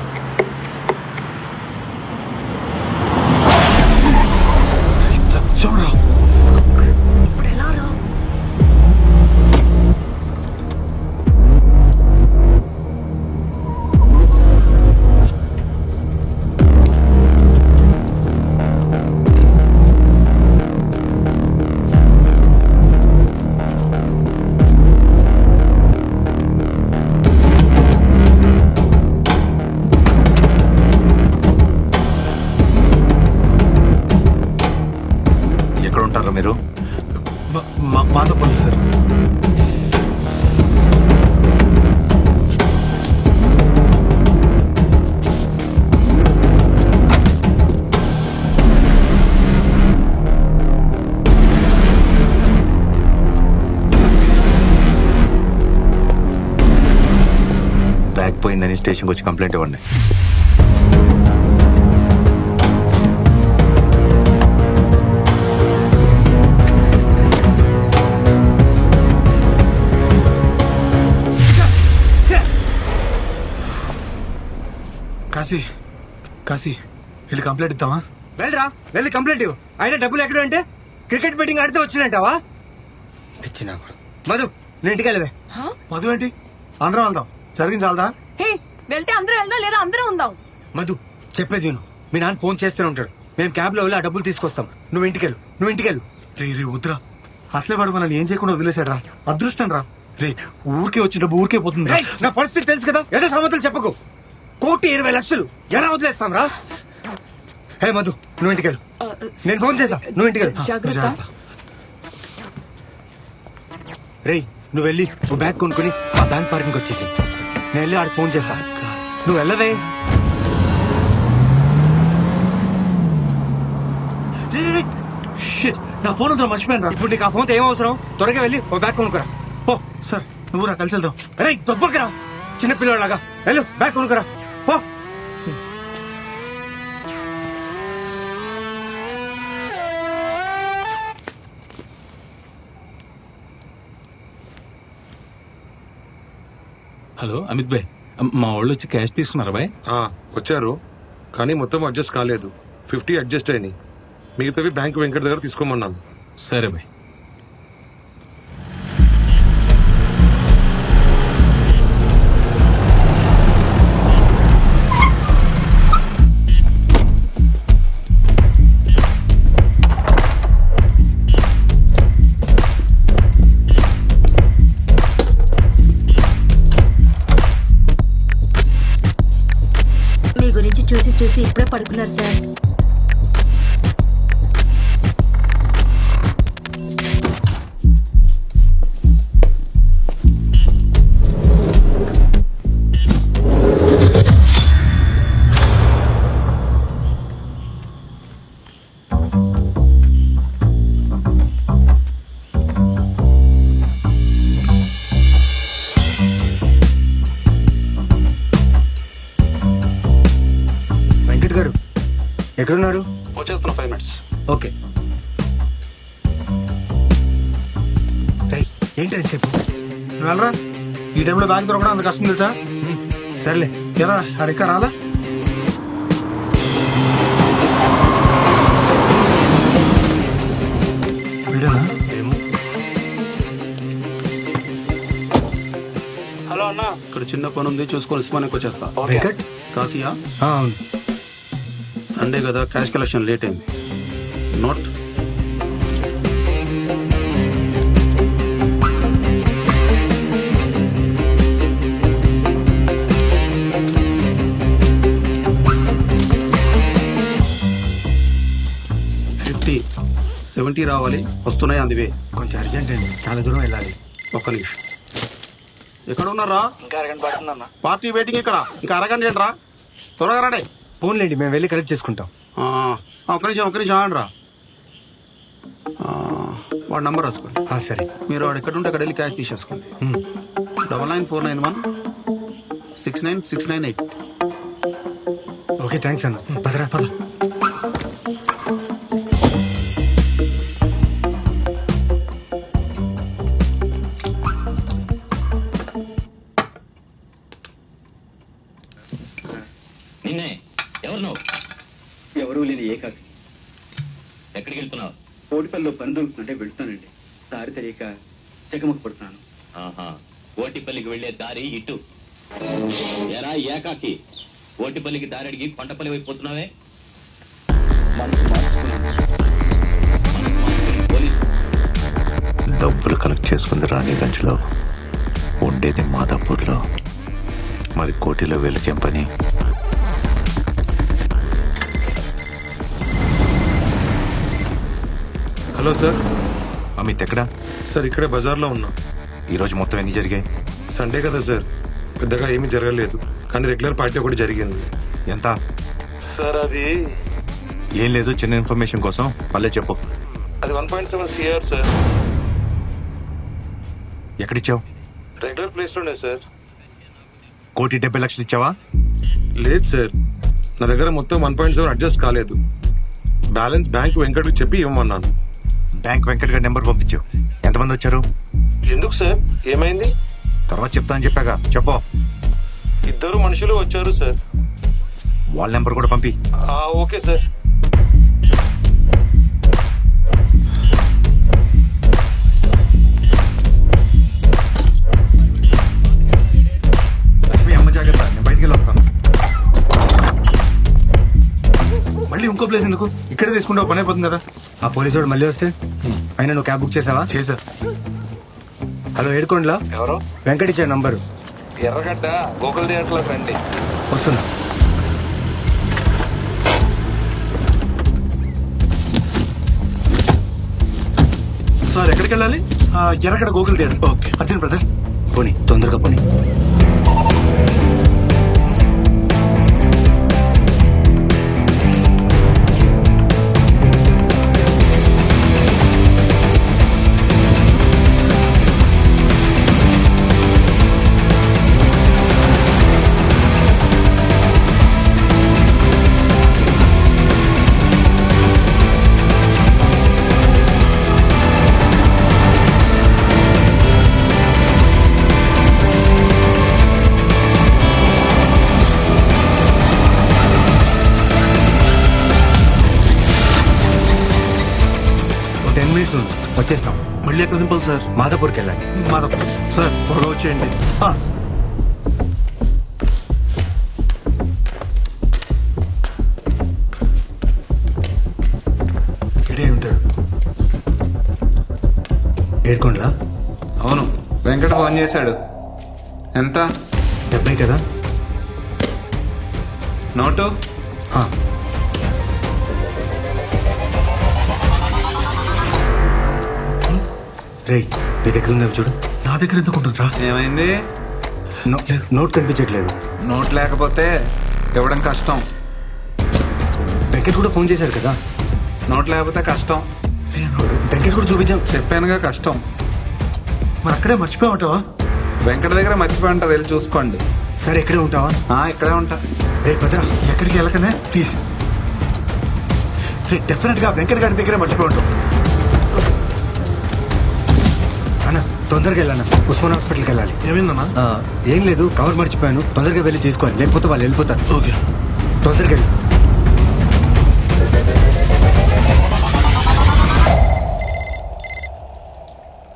స్టేషన్కి వచ్చి కంప్లైంట్ ఇవ్వండి. కాశీ కాశీ వెళ్ళి కంప్లైంట్ ఇద్దామా? వెళ్ళరా, వెళ్ళి కంప్లైంట్ ఇవ్వు. అయినా డబ్బులు ఎక్కడ అంటే క్రికెట్ బెట్టింగ్ ఆడితే వచ్చినట్టావా? ఇచ్చినా మధు, నేను ఇంటికి వెళ్ళవే. మధు ఏంటి? అందరం వెళ్దాం, జరిగింది చాలదా? హే, వెళ్తే అందరూ వెళ్దాం లేదా అందరం ఉందాం. మధు చెప్పేది విను. మీ నాన్న ఫోన్ చేస్తూనే ఉంటాడు. మేము క్యాబ్ లో వెళ్ళి ఆ డబ్బులు తీసుకొస్తాం. నువ్వు ఇంటికెళ్ళు. రే వద్దురా, అసలే వాడు మనల్ని ఏం చేయకుండా వదిలేశాడు రా. అదృష్టం రా. రే ఊరికే వచ్చి డబ్బు ఊరికే పోతుంది. నా పరిస్థితి తెలుసు కదా, ఏదో సమతలు చెప్పకు. 1,20,00,000 ఎలా వదిలేస్తాం రా? హే మధు, నువ్వు ఇంటికెళ్ళు. నేను ఫోన్ చేసా, నువ్వు ఇంటికెళ్ళు. రేయ్, నువ్వు వెళ్ళి నువ్వు బ్యాగ్ కొనుక్కుని ఆ బ్యాంక్ పార్కింగ్ వచ్చేసి నేను వెళ్ళి ఆడికి ఫోన్ చేస్తా. నువ్వు వెళ్ళవే. నా ఫోన్ అంతా మర్చిపోయాను రా. ఇప్పుడు నీకు ఆ ఫోన్తో ఏం అవసరం? త్వరగా వెళ్ళి ఓ బ్యాగ్ కొనుక్కురా. ఓ సార్, నువ్వు రా, కలిసి వెళ్దాం. రే దొబ్బకురా, చిన్న పిల్లలాగా వెళ్ళు, బ్యాగ్ కొనుక్కురా. ఓ హలో అమిత్ భాయ్, మా వాళ్ళు వచ్చి క్యాష్ తీసుకున్నారా భాయ్? వచ్చారు, కానీ మొత్తం అడ్జస్ట్ కాలేదు. 50 అడ్జస్ట్ అయినాయి. మిగతావి బ్యాంక్ వెంకట దగ్గర తీసుకోమన్నాను. సరే భాయ్. మీ గురించి చూసి ఇప్పుడే పడుకున్నారు సార్. ఎక్కడున్నారు? వచ్చేస్తున్నా 5 minutes. ఓకే. ఏంటి చెప్పు. నువ్వు వెళ్ళరా, ఈ టైంలో బ్యాగ్ దొరకడం అంత కష్టం తెలుసా? సర్లే ఎరా, అడిక్క రాలా? వీడేనా? హలో అన్న, ఇక్కడ చిన్న పని ఉంది, చూసుకొని ఉస్మానికి వచ్చేస్తా. వెంకట్ కాశీయా? అవును. సండే కదా, క్యాష్ కలెక్షన్ లేట్ అయింది. నోట్. $70 రావాలి, వస్తున్నాయి అందువే. కొంచెం అర్జెంట్ అండి, చాలా దూరం వెళ్ళాలి. ఒక్క నిమిషం. ఎక్కడ ఉన్నారా? ఇంకా అరగంట పడుతుందన్న. పార్టీ వెయిటింగ్ ఇక్కడ. ఇంకా అరగంట ఏంట్రా, త్వరగా రండి. ఫోన్లేండి, మేము వెళ్ళి కలెక్ట్ చేసుకుంటాం. ఒక్క నిమిషం ఆడండి రా. వాడి నంబర్ రాసుకోండి. సరే. మీరు వాడు ఎక్కడ ఉంటే అక్కడ వెళ్ళి క్యాష్ తీసేసుకోండి. 994991 69698. ఓకే, థ్యాంక్స్ అన్న. పదరా పద. నిన్నే ఎవరు నువ్వు? ఎవరూ లేని ఏకాకి. ఎక్కడికి వెళ్తున్నావు? కోటిపల్లిలో పని దొరుకుతుంటే వెళ్తానండి. దారి తెలియక చెకమక పడుతున్నాను. కోటిపల్లికి వెళ్లే దారి ఇటు. ఎరా ఏకాకి, కోటిపల్లికి దారి అడిగి కొండపల్లి వైపు పోతున్నావే? డబ్బులు కలెక్ట్ చేసుకుంది రాణిగంజ్లో, ఉండేది మాదాపూర్లో. మరి కోటిలో వెళ్ళి చెంపని. Hello sir. అమిత్ ఎక్కడా? సార్ ఇక్కడే బజార్లో ఉన్నా. ఈరోజు మొత్తం ఎన్ని జరిగాయి? సండే కదా సార్, పెద్దగా ఏమీ జరగలేదు. కానీ రెగ్యులర్ పార్టీ ఒకటి జరిగింది. ఎంత? సార్ అది ఏం లేదు, చిన్న ఇన్ఫర్మేషన్ కోసం. మళ్ళీ చెప్పు. అది 1.7 CR సార్. ఎక్కడిచ్చావు? రెగ్యులర్ ప్లేస్లోనే సార్. 1,70,00,000 ఇచ్చావా? లేదు సార్, నా దగ్గర మొత్తం 1.7 అడ్జస్ట్ కాలేదు. బ్యాలెన్స్ బ్యాంక్ వెంకట్కి చెప్పి ఇవ్వమన్నాను. బ్యాంక్ వెంకట్ గారి నెంబర్ పంపించు. ఎంతమంది వచ్చారు? ఎందుకు సార్, ఏమైంది? తర్వాత చెప్తా అని చెప్పాగా, చెప్పు. 2 మనుషులు వచ్చారు సార్. వాళ్ళ నెంబర్ కూడా పంపి. Okay sir. లక్ష్మి అమ్మ జాగ్రత్త, నేను బయటికి వెళ్ళి వస్తాను. మళ్ళీ ఇంకో ప్లేస్ ఎందుకు? ఇక్కడే తీసుకుంటే పని అయిపోతుంది కదా. ఆ పోలీసు వాడు మళ్ళీ వస్తే అయినా నువ్వు క్యాబ్ బుక్ చేసావా? చేసా. హలో, ఏడుకోండిలా ఎవరు? వెంకట్ ఇచ్చాడు నంబరు. ఎర్రగడ్డ గోకుల్ థియేటర్లోకి రండి. వస్తున్నా. సార్ ఎక్కడికి వెళ్ళాలి? ఎర్రగడ్డ Gokul theatre. Okay, Arjun brother పోనీ, తొందరగా పోనీ. వచ్చేస్తాం. మళ్ళీ ఎక్కడ దింపాలి సార్? మాదాపూర్కి వెళ్ళాలి. మాదాపూర్ సార్, త్వరగా వచ్చేయండి. ఇక్కడే ఉంటాడు. ఏడుకోండిలా? అవును, వెంకట ఫోన్ చేశాడు. ఎంత? 70 కదా. నోటు? రే, నీ దగ్గర ఉందేమో చూడు. నా దగ్గర ఎందుకు ఉంటుందిరా? ఏమైంది? నోట్ కనిపించట్లేదు. నోట్ లేకపోతే ఇవ్వడం కష్టం. వెంకట్ కూడా ఫోన్ చేశారు కదా. నోట్ లేకపోతే కష్టం. వెంకట్ కూడా చూపించాం. చెప్పానుగా కష్టం. మరి అక్కడే మర్చిపోయామంటావా? వెంకట దగ్గర మర్చిపోయి ఉంటారు, వెళ్ళి చూసుకోండి. సరే, ఇక్కడే ఉంటావా? ఇక్కడే ఉంటా. రే భద్రా, ఎక్కడికి వెళ్ళకనే ప్లీజ్. రే, డెఫినెట్ గా వెంకట్ గారి దగ్గరే మర్చిపోయి ఉంటాం. అన్న, తొందరగా వెళ్ళాను. ఉస్మాన్ హాస్పిటల్కి వెళ్ళాలి. ఏమైందన్నా? ఏం లేదు, కవర్ మర్చిపోయాను. తొందరగా వెళ్ళి తీసుకోవాలి, లేకపోతే వాళ్ళు వెళ్ళిపోతారు. ఓకే, తొందరగా వెళ్ళి.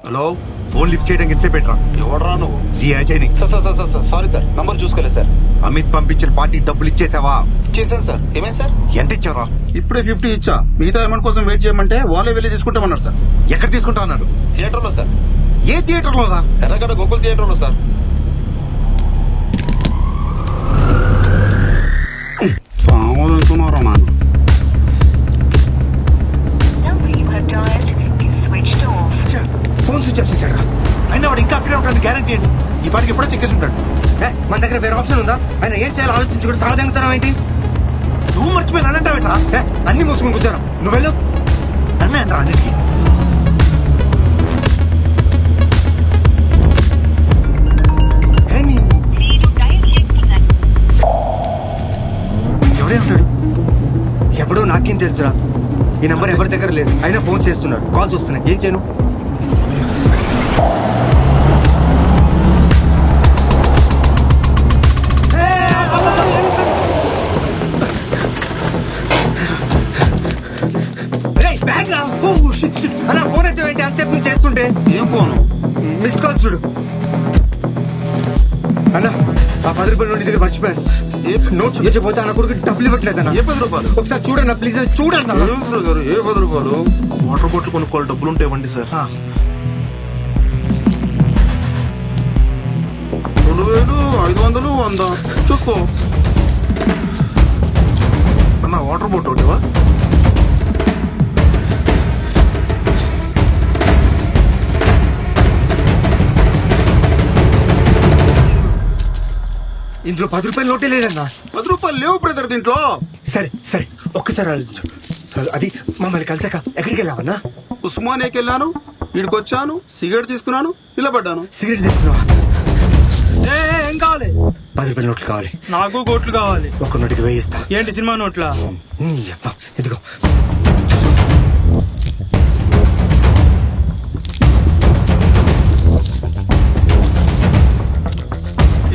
హలో, ఫోన్ లిఫ్ట్ చేయడానికి ఎంతసేపు పెట్టరా? ఎవడరా నువ్వు? సిఐని. సార్ సారీ సార్, నంబర్ చూసుకోలేదు సార్. అమిత్ పంపించిన పార్టీ డబ్బులు ఇచ్చేసావా? చేశాను సార్. ఏమైంది సార్? ఎంత ఇచ్చారా? ఇప్పుడే 50 ఇచ్చా. మిగతా అమౌంట్ కోసం వెయిట్ చేయమంటే వాళ్ళే వెళ్ళి తీసుకుంటామన్నారు సార్. ఎక్కడ తీసుకుంటా అన్నారు? థియేటర్లో సార్. ఏ థియేటర్లో రా? ఎర్రగడ్డ గోకుల్ థియేటర్లో సార్. సామాన్యున్నారా నాన్న? ఫోన్ స్విచ్ ఆఫ్ చేశాడు. అయినా వాడు ఇంకా అక్కడే ఉంటాడు గ్యారంటీ అండి. ఈ పాటికి ఎప్పుడో చెక్ చేసి ఉంటాడు. మన దగ్గర వేరే ఆప్షన్ ఉందా? ఆయన ఏం చేయాలో ఆలోచించి కూడా సాగదెంగుతున్నావు ఏంటి? నువ్వు మర్చిపోయి నన్నంటావేట్రా? అన్ని మూసుకుని కూర్చోరా. నువ్వు వెళ్ళు. నన్నే అంటారా అన్నిటికీ? ఎవడే ఉంటాడు? ఎప్పుడో నాకేం తెలుసురా. ఈ నంబర్ ఎవరి దగ్గర లేదు, అయినా ఫోన్ చేస్తున్నారు, కాల్స్ వస్తున్నాయి. ఏం చేయను? అలా ఫోన్ ఎత్తవేంటి? అంతసేపు నుంచి చేస్తుంటే. ఏం ఫోను? మిస్డ్ కాల్ చూడు. అన్నా, ఆ 10 రూపాయలు నీ దగ్గర మర్చిపోయాను. నోట్ చూపించకపోతే అన్న కొడుకు డబ్బులు ఇవ్వట్లేదన్నా. ఏ 10 రూపాయలు? ఒకసారి చూడన్నా ప్లీజ్, చూడన్నా. ఏ 10 రూపాయలు? వాటర్ బాటిల్ కొనుక్కోవాలి, డబ్బులు ఉంటే ఇవ్వండి సార్. 2000, 500, 100 చూసుకో అన్న. వాటర్ బాటిల్ ఒకటివా? ఇందులో 10 రూపాయలు నోటే లేదన్నా. 10 రూపాయలు లేవు బ్రదర్ దీంట్లో. సరే సరే, ఒక్కసారి ఆలోచించు. అది మమ్మల్ని కలిసాక ఎక్కడికి వెళ్ళావన్నా? ఉస్మానియాకి వెళ్ళాను, వీడికి వచ్చాను, సిగరెట్ తీసుకున్నాను, నిలబడ్డాను. సిగరెట్ తీసుకున్నావా? ఏం కావాలి? 10 రూపాయల నోట్లు కావాలి. నాకు కోట్లు కావాలి. ఒక నోటికి 1000 ఇస్తా. ఏంటి సినిమా నోట్లా? ఇదిగో.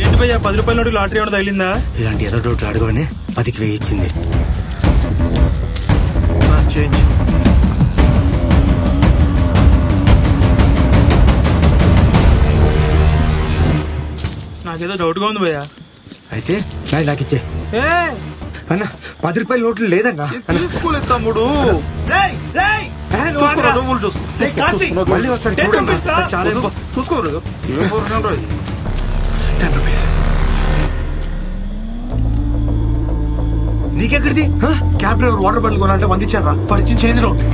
ఏంటి భయ్యా 10 రూపాయల నోటు లాటరీ ఏమైనా తగిలిందా? ఇలాంటి ఏదో నోట్లు అడగని 10కి 1000 ఇచ్చింది. చేంజ్. నాకేదో డౌట్ గా ఉంది భయ్యా. అయితే నాకు ఇచ్చే అన్న 10 రూపాయల నోట్లు లేదన్నా. తీసుకోలేదు తమ్ముడు. మళ్ళీ వస్తారు చూడండి. చాలా చూసుకోరు. ఏం పోతున్నాడు? 10 రూపీస్ నీకెక్కడిది? క్యాబ్ డ్రైవర్ వాటర్ బాటిల్ కొనాలంటే 100 ఇచ్చాను రా. పరిచయం చేంజ్ లో ఉంది.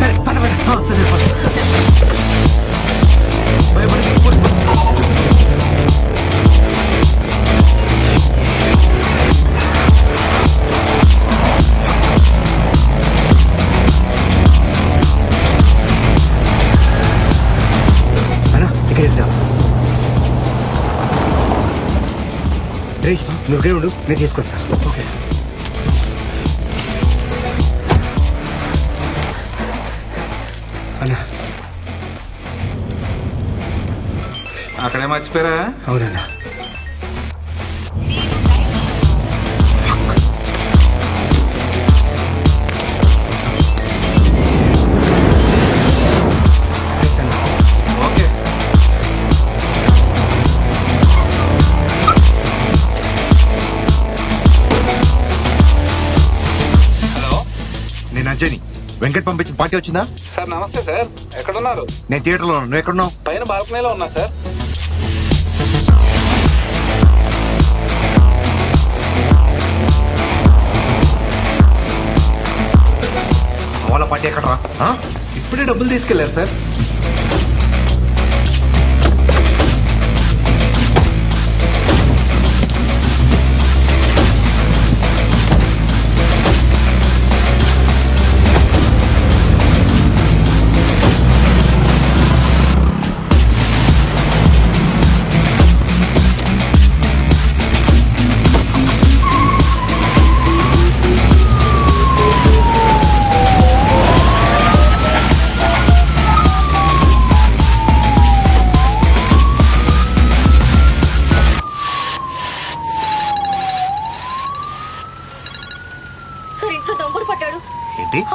సరే పద పద. సరే పద. నువ్వు ఉండు, నేను తీసుకొస్తా. ఓకే. అన్నా అక్కడే మర్చిపోయారా? అవునన్నా. ఓకే. నేను అంజని. వెంకట్ పంపించిన పార్టీ వచ్చిందా? సార్ నమస్తే సార్, ఎక్కడున్నారు? నేను థియేటర్లో ఉన్నా. నువ్వు ఎక్కడున్నావు? పైన బాల్కనీలో ఉన్నా సార్. వాళ్ళ పార్టీ ఎక్కడరా? ఇప్పుడే డబ్బులు తీసుకెళ్లారు సార్.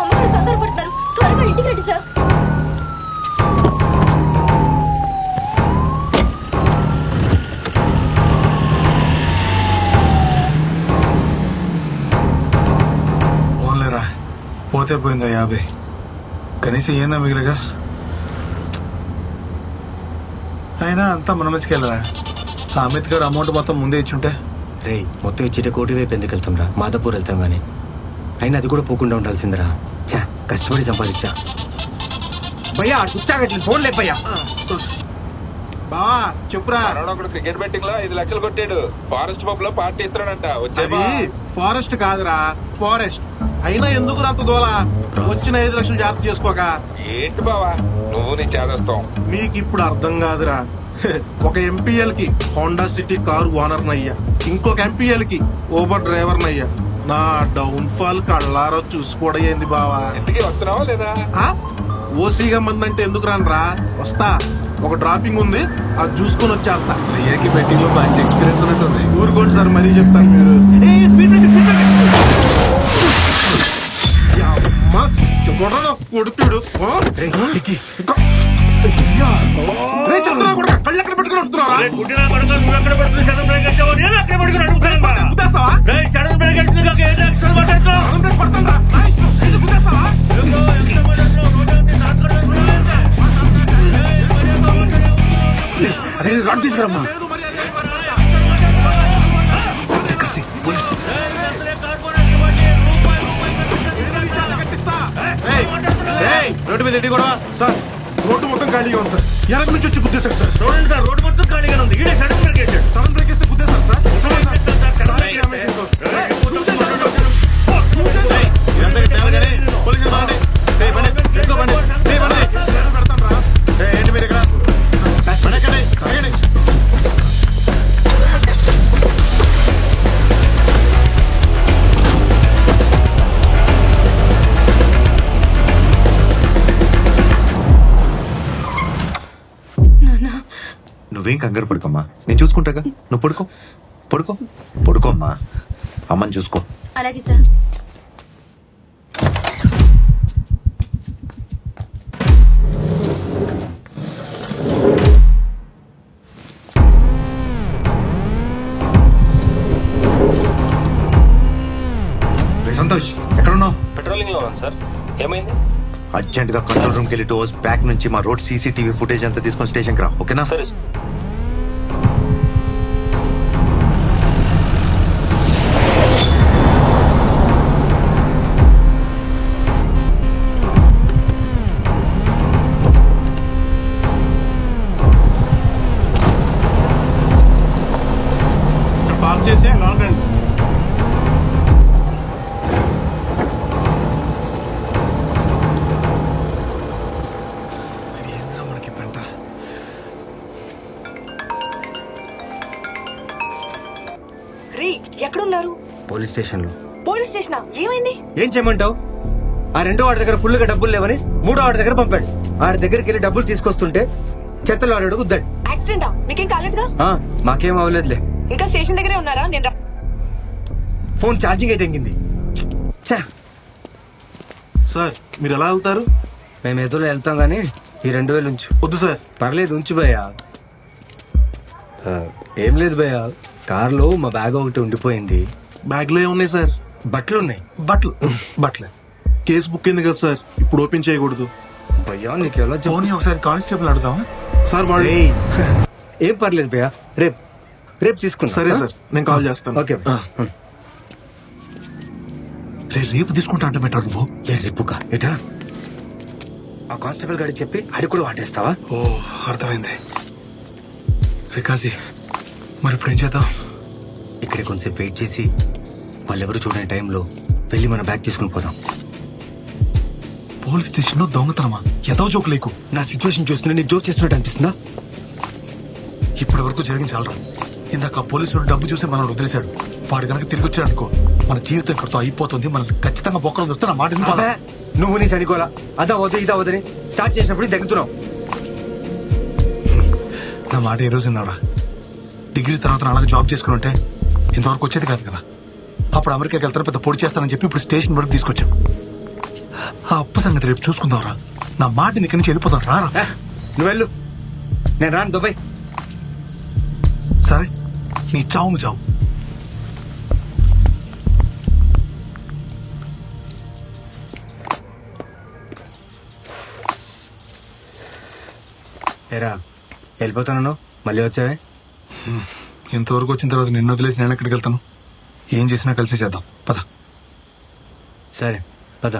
అమ్మగారు కంగారు పడుతున్నారు. త్వరగా ఇంటికి రండి సార్. ఓన్లేరా పోతే పోయిందా 50. కనీసం ఏనా మిగిలిగా. అయినా అంతా మన మంచికి వెళ్ళరా. ఆ అమిత్ గారు అమౌంట్ మొత్తం ముందే ఇచ్చుంటే. రే మొత్తం ఇచ్చేట కోటి వైపు ఎందుకు వెళ్తాం రా? మాదాపూర్ వెళ్తాం కానీ. అయినా అది కూడా పోకుండా ఉండాల్సిందిరా. చా కష్టపడి సంపాదించా. భయ్యా కూర్చాగట్లేదు. ఫోన్ లేదు భయ్యా. బావా చెప్పురా. ఒకడు క్రికెట్ బెట్టింగ్ లో 5 లక్షలు కొట్టాడు. ఫారెస్ట్ పబ్ లో పార్టీ ఇస్తాడంట. అది ఫారెస్ట్ కాదురా, ఫారెస్ట్. అయినా ఎందుకు అంత దోలా? వచ్చిన 5 లక్షలు జాగ్రత్త చేసుకోక. ఏంటి బావా నువ్వు నీ చేదస్తాం. మీకు ఇప్పుడు అర్థం కాదురా. ఒక ఎంపీఎల్ కి హోండా సిటీ కారు ఓనర్ నయ్యా, ఇంకొక ఎంపీఎల్ కి ఓబర్ డ్రైవర్ నయ్యా. నా డౌన్ ఫాల్ కళ్ళారో చూసుకోవడం ఏంది బావా? ఇంటికి వస్తున్నావా లేదా? ఓసీగా మందంటే ఎందుకు రానరా? వస్తా. ఒక డ్రాపింగ్ ఉంది, అది చూసుకొని వచ్చేస్తా. రియల్కి బెట్టింగ్ లో మంచి ఎక్స్పీరియన్స్ ఉన్నట్టుంది. ఊరుకోండి సార్, మరీ చెప్తాను మీరు. కొడుతుడు కళ్ళెక్కడ పెట్టుకుని వస్తున్నారా? రాడ్ తీసుకురమ్మా. రోడ్డు మీద రెడ్డి కూడా సార్. రోడ్డు మొత్తం ఖాళీగా ఉంది సార్. వెనక నుంచి వచ్చి గుద్దేశారు సార్. చూడండి సార్, రోడ్డు మొత్తం ఖాళీగా ఉంది. ఈడే సడన్ బ్రేక్ వేసాడు. సడన్ బ్రేక్ వేస్తే గుద్దేశారు సార్. నువ్వేం కంగారు పడుకోమ్మా, నేను చూసుకుంటాగా. నువ్వు పడుకో పడుకో పడుకో అమ్మా, అమ్మని చూసుకో. అలాగే సార్. సంతోష్ ఎక్కడున్నావు? పెట్రోలింగ్ లో ఉన్నాను సార్. ఏమైంది? అర్జెంట్ గా కంట్రోల్ రూమ్ కి వెళ్ళి డోర్స్ బ్యాక్ నుంచి మా రోడ్ సీసీటీవీ ఫుటేజ్ అంతా తీసుకొని స్టేషన్ కి రా, ఓకేనా? సరే. పార్క్ చేసి లాంగ్ రండి. ఎక్కడున్నారు? పోలీస్ స్టేషన్ లో. పోలీస్ స్టేషన్ ఏమైంది? ఏం చేయమంటావు? ఆ రెండో వాడి దగ్గర ఫుల్ గా డబ్బులు లేవని మూడో వాడి దగ్గర పంపాడు. ఆడి దగ్గరికి వెళ్ళి డబ్బులు తీసుకొస్తుంటే చెత్తలో ఆడాడు గుద్దాడు. యాక్సిడెంటా? మీకేం కాలేదుగా? మాకేం అవ్వలేదులే. ఇంకా స్టేషన్ దగ్గరే ఉన్నారా? నేను ఫోన్ ఛార్జింగ్ అయితే తెంగింది. సార్ మీరు ఎలా వెళ్తారు? మేము ఏదో వెళ్తాం గానీ ఈ 2000 ఉంచు. వద్దు సార్. పర్లేదు ఉంచు భయ్యా. ఏం లేదు భయ్యా, కార్లో మా బ్యాగ్ ఒకటి ఉండిపోయింది. బ్యాగ్ లో ఏమున్నాయి సార్? బట్టలు ఉన్నాయి. బట్టలు కేసు బుక్ అయింది కదా సార్, ఇప్పుడు ఓపెన్ చేయకూడదు. భయ్యా నీకు ఎలా పోనీ ఒకసారి కానిస్టేబుల్ అడుగుదామా సార్? వాళ్ళు ఏం పర్లేదు భయ్యా, రేపు తీసుకున్నా. సరే సార్, నేను కాల్ చేస్తాను. ఓకే. రేపు తీసుకుంటా అంటే బెటర్. నువ్వు రేపుగా ఎట్రా? ఆ కానిస్టేబుల్ గారికి చెప్పి అది కూడా వాటేస్తావా? ఓ అర్థమైంది. వికాసి మరి ఇప్పుడు ఏం చేద్దాం? ఇక్కడ కొంచెం వెయిట్ చేసి వాళ్ళెవరు చూడని టైంలో వెళ్ళి మన బ్యాగ్ తీసుకుని పోదాం. పోలీస్ స్టేషన్ లో దొంగతనమా? ఏదో జోక్ లేకు. నా సిచ్యువేషన్ చూస్తుంటే నీకు జోక్ చేస్తున్నట్టు అనిపిస్తుందా? ఇప్పటి వరకు జరిగించాలరా. ఇందాక పోలీసుడు డబ్బు చూసి మనం వదిలేశాడు. వాడు కనుక తిరిగి వచ్చాడు అనుకో, మన జీవితం ఇక్కడితో అయిపోతుంది. మనల్ని ఖచ్చితంగా బొక్కలు వస్తే నా మాట నువ్వు నీ సరికోలా అదా వద్దు ఇదా వద్దని స్టార్ట్ చేసినప్పుడు దగ్గుతున్నావు. నా మాట ఏ రోజు విన్నారా? డిగ్రీ తర్వాత అలాగే జాబ్ చేసుకుని ఉంటే ఇంతవరకు వచ్చేది కాదు కదా. అప్పుడు అమెరికాకి వెళ్తాను, పెద్ద పొడి చేస్తానని చెప్పి ఇప్పుడు స్టేషన్ వరకు తీసుకొచ్చాం. ఆ అప్పు సంగతి రేపు చూసుకుందాంరా. నా మాట ఇక్కడి నుంచి వెళ్ళిపోతాం. రారా నువ్వు వెళ్ళు, నేను రాను దుబాయ్. సరే నీ చావు నువ్వు చావు. ఏరా వెళ్ళిపోతాను, మళ్ళీ వచ్చావే. ఇంతవరకు వచ్చిన తర్వాత నిన్ను వదిలేసి నేను ఎక్కడికి వెళ్తాను? ఏం చేసినా కలిసి చేద్దాం, పద. సరే పద.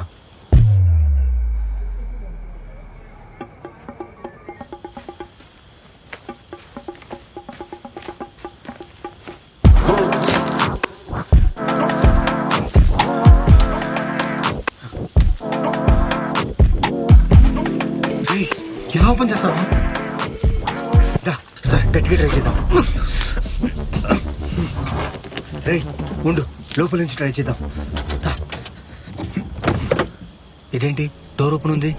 ఎలా ఓపెన్ చేస్తావా? సరే గట్టిగా ట్రై చేద్దాం. రే ఉండు, లోపల నుంచి ట్రై చేద్దాం. ఇదేంటి డోర్ ఓపెన్ ఉంది?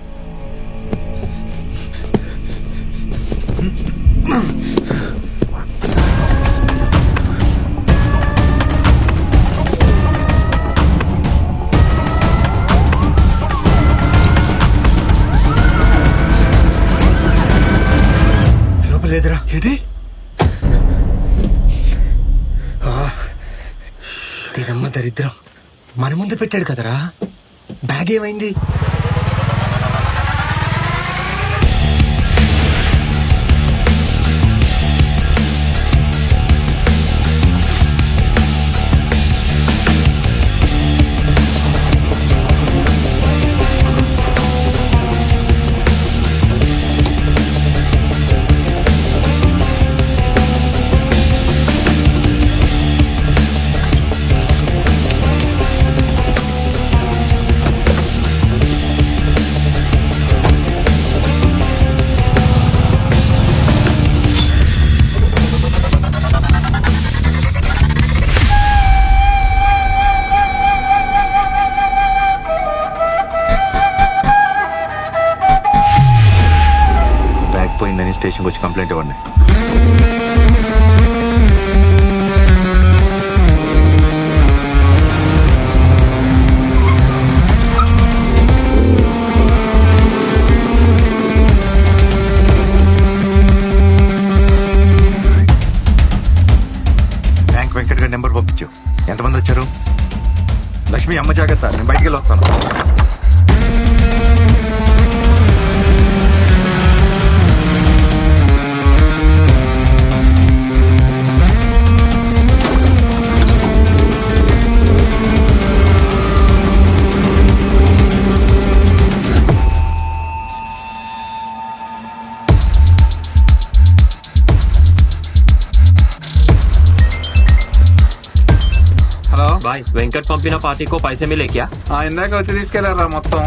లోపల లేదురా. ఏంటి? దీనమ్మ దరిద్రం, మన ముందు పెట్టాడు కదరా. బ్యాగ్ ఏమైంది? పోయిందని స్టేషన్కి వచ్చి కంప్లైంట్ ఇవ్వండి. ఎంతమంది వచ్చారు? లక్ష్మి అమ్మ జాగ్రత్త, నేను బయటికి వెళ్ళి వస్తాను. भाई वेंकट पंपिना पार्टी को पैसे मिले क्या? ఇందాక వచ్చి తీసుకెళ్లారా మొత్తం.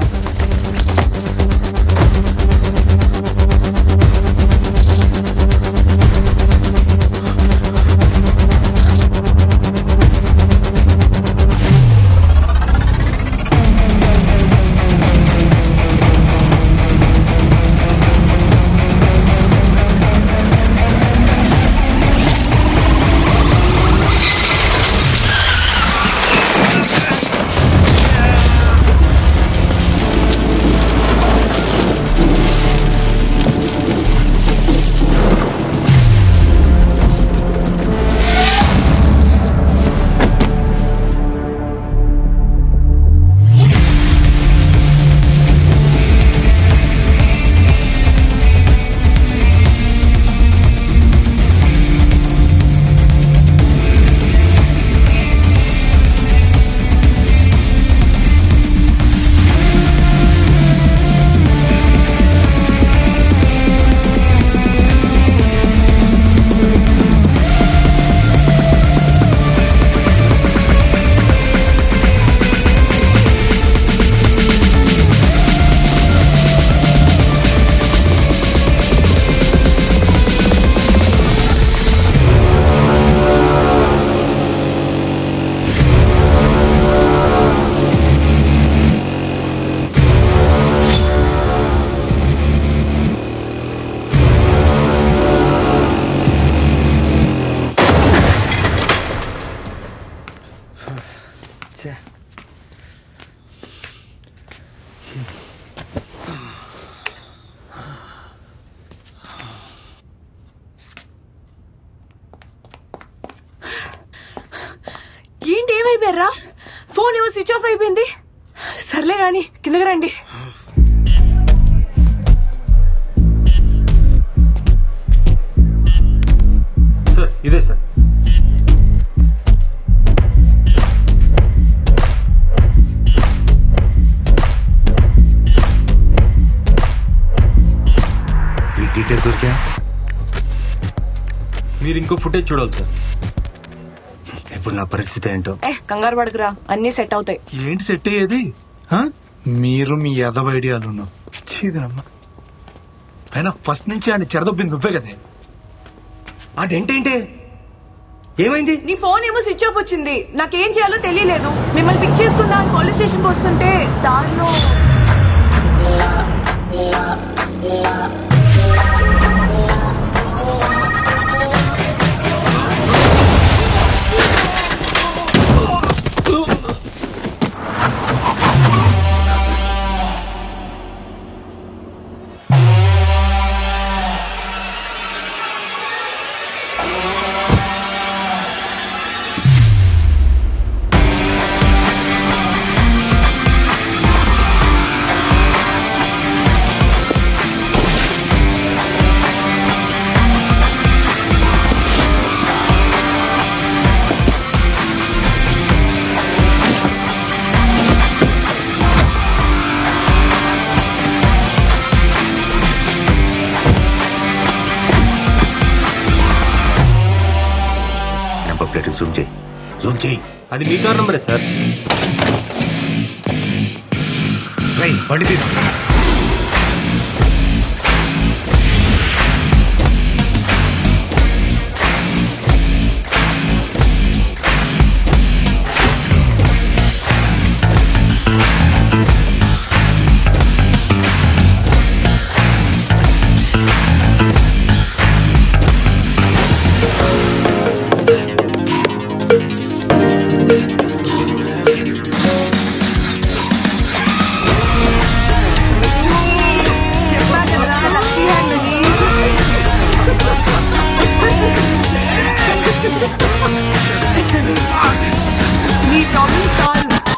ఏంటి ఏమైపోయారా? ఫోన్ ఏమో స్విచ్ ఆఫ్ అయిపోయింది. సర్లే గాని కిందకి రండి. సార్ ఇదే సార్. డీటెయిల్స్ దొరికా? మీరు ఇంకో ఫుటేజ్ చూడాలి సార్. ఇప్పుడు నా పరిస్థితి ఏంటో. కంగారు పడకురా, అన్ని సెట్ అవుతాయి. ఏంటి సెట్ అయ్యేది? మీరు మీ ఎదవ ఐడియాలు అయినా ఫస్ట్ నుంచి ఆయన చెడదొబ్బింది నువ్వే కదే. అదేంటేంటే ఏమైంది? నీ ఫోన్ ఏమో స్విచ్ ఆఫ్ వచ్చింది. నాకేం చేయాలో తెలియలేదు. మిమ్మల్ని పిక్ చేసుకుందా అని పోలీస్ స్టేషన్ కి వస్తుంటే దారిలో జూమ్ చేయి. అది మీ కార్ నంబరే సార్. బండి తీరు. నీ ప్రాబ్లమ్ సాల్వ్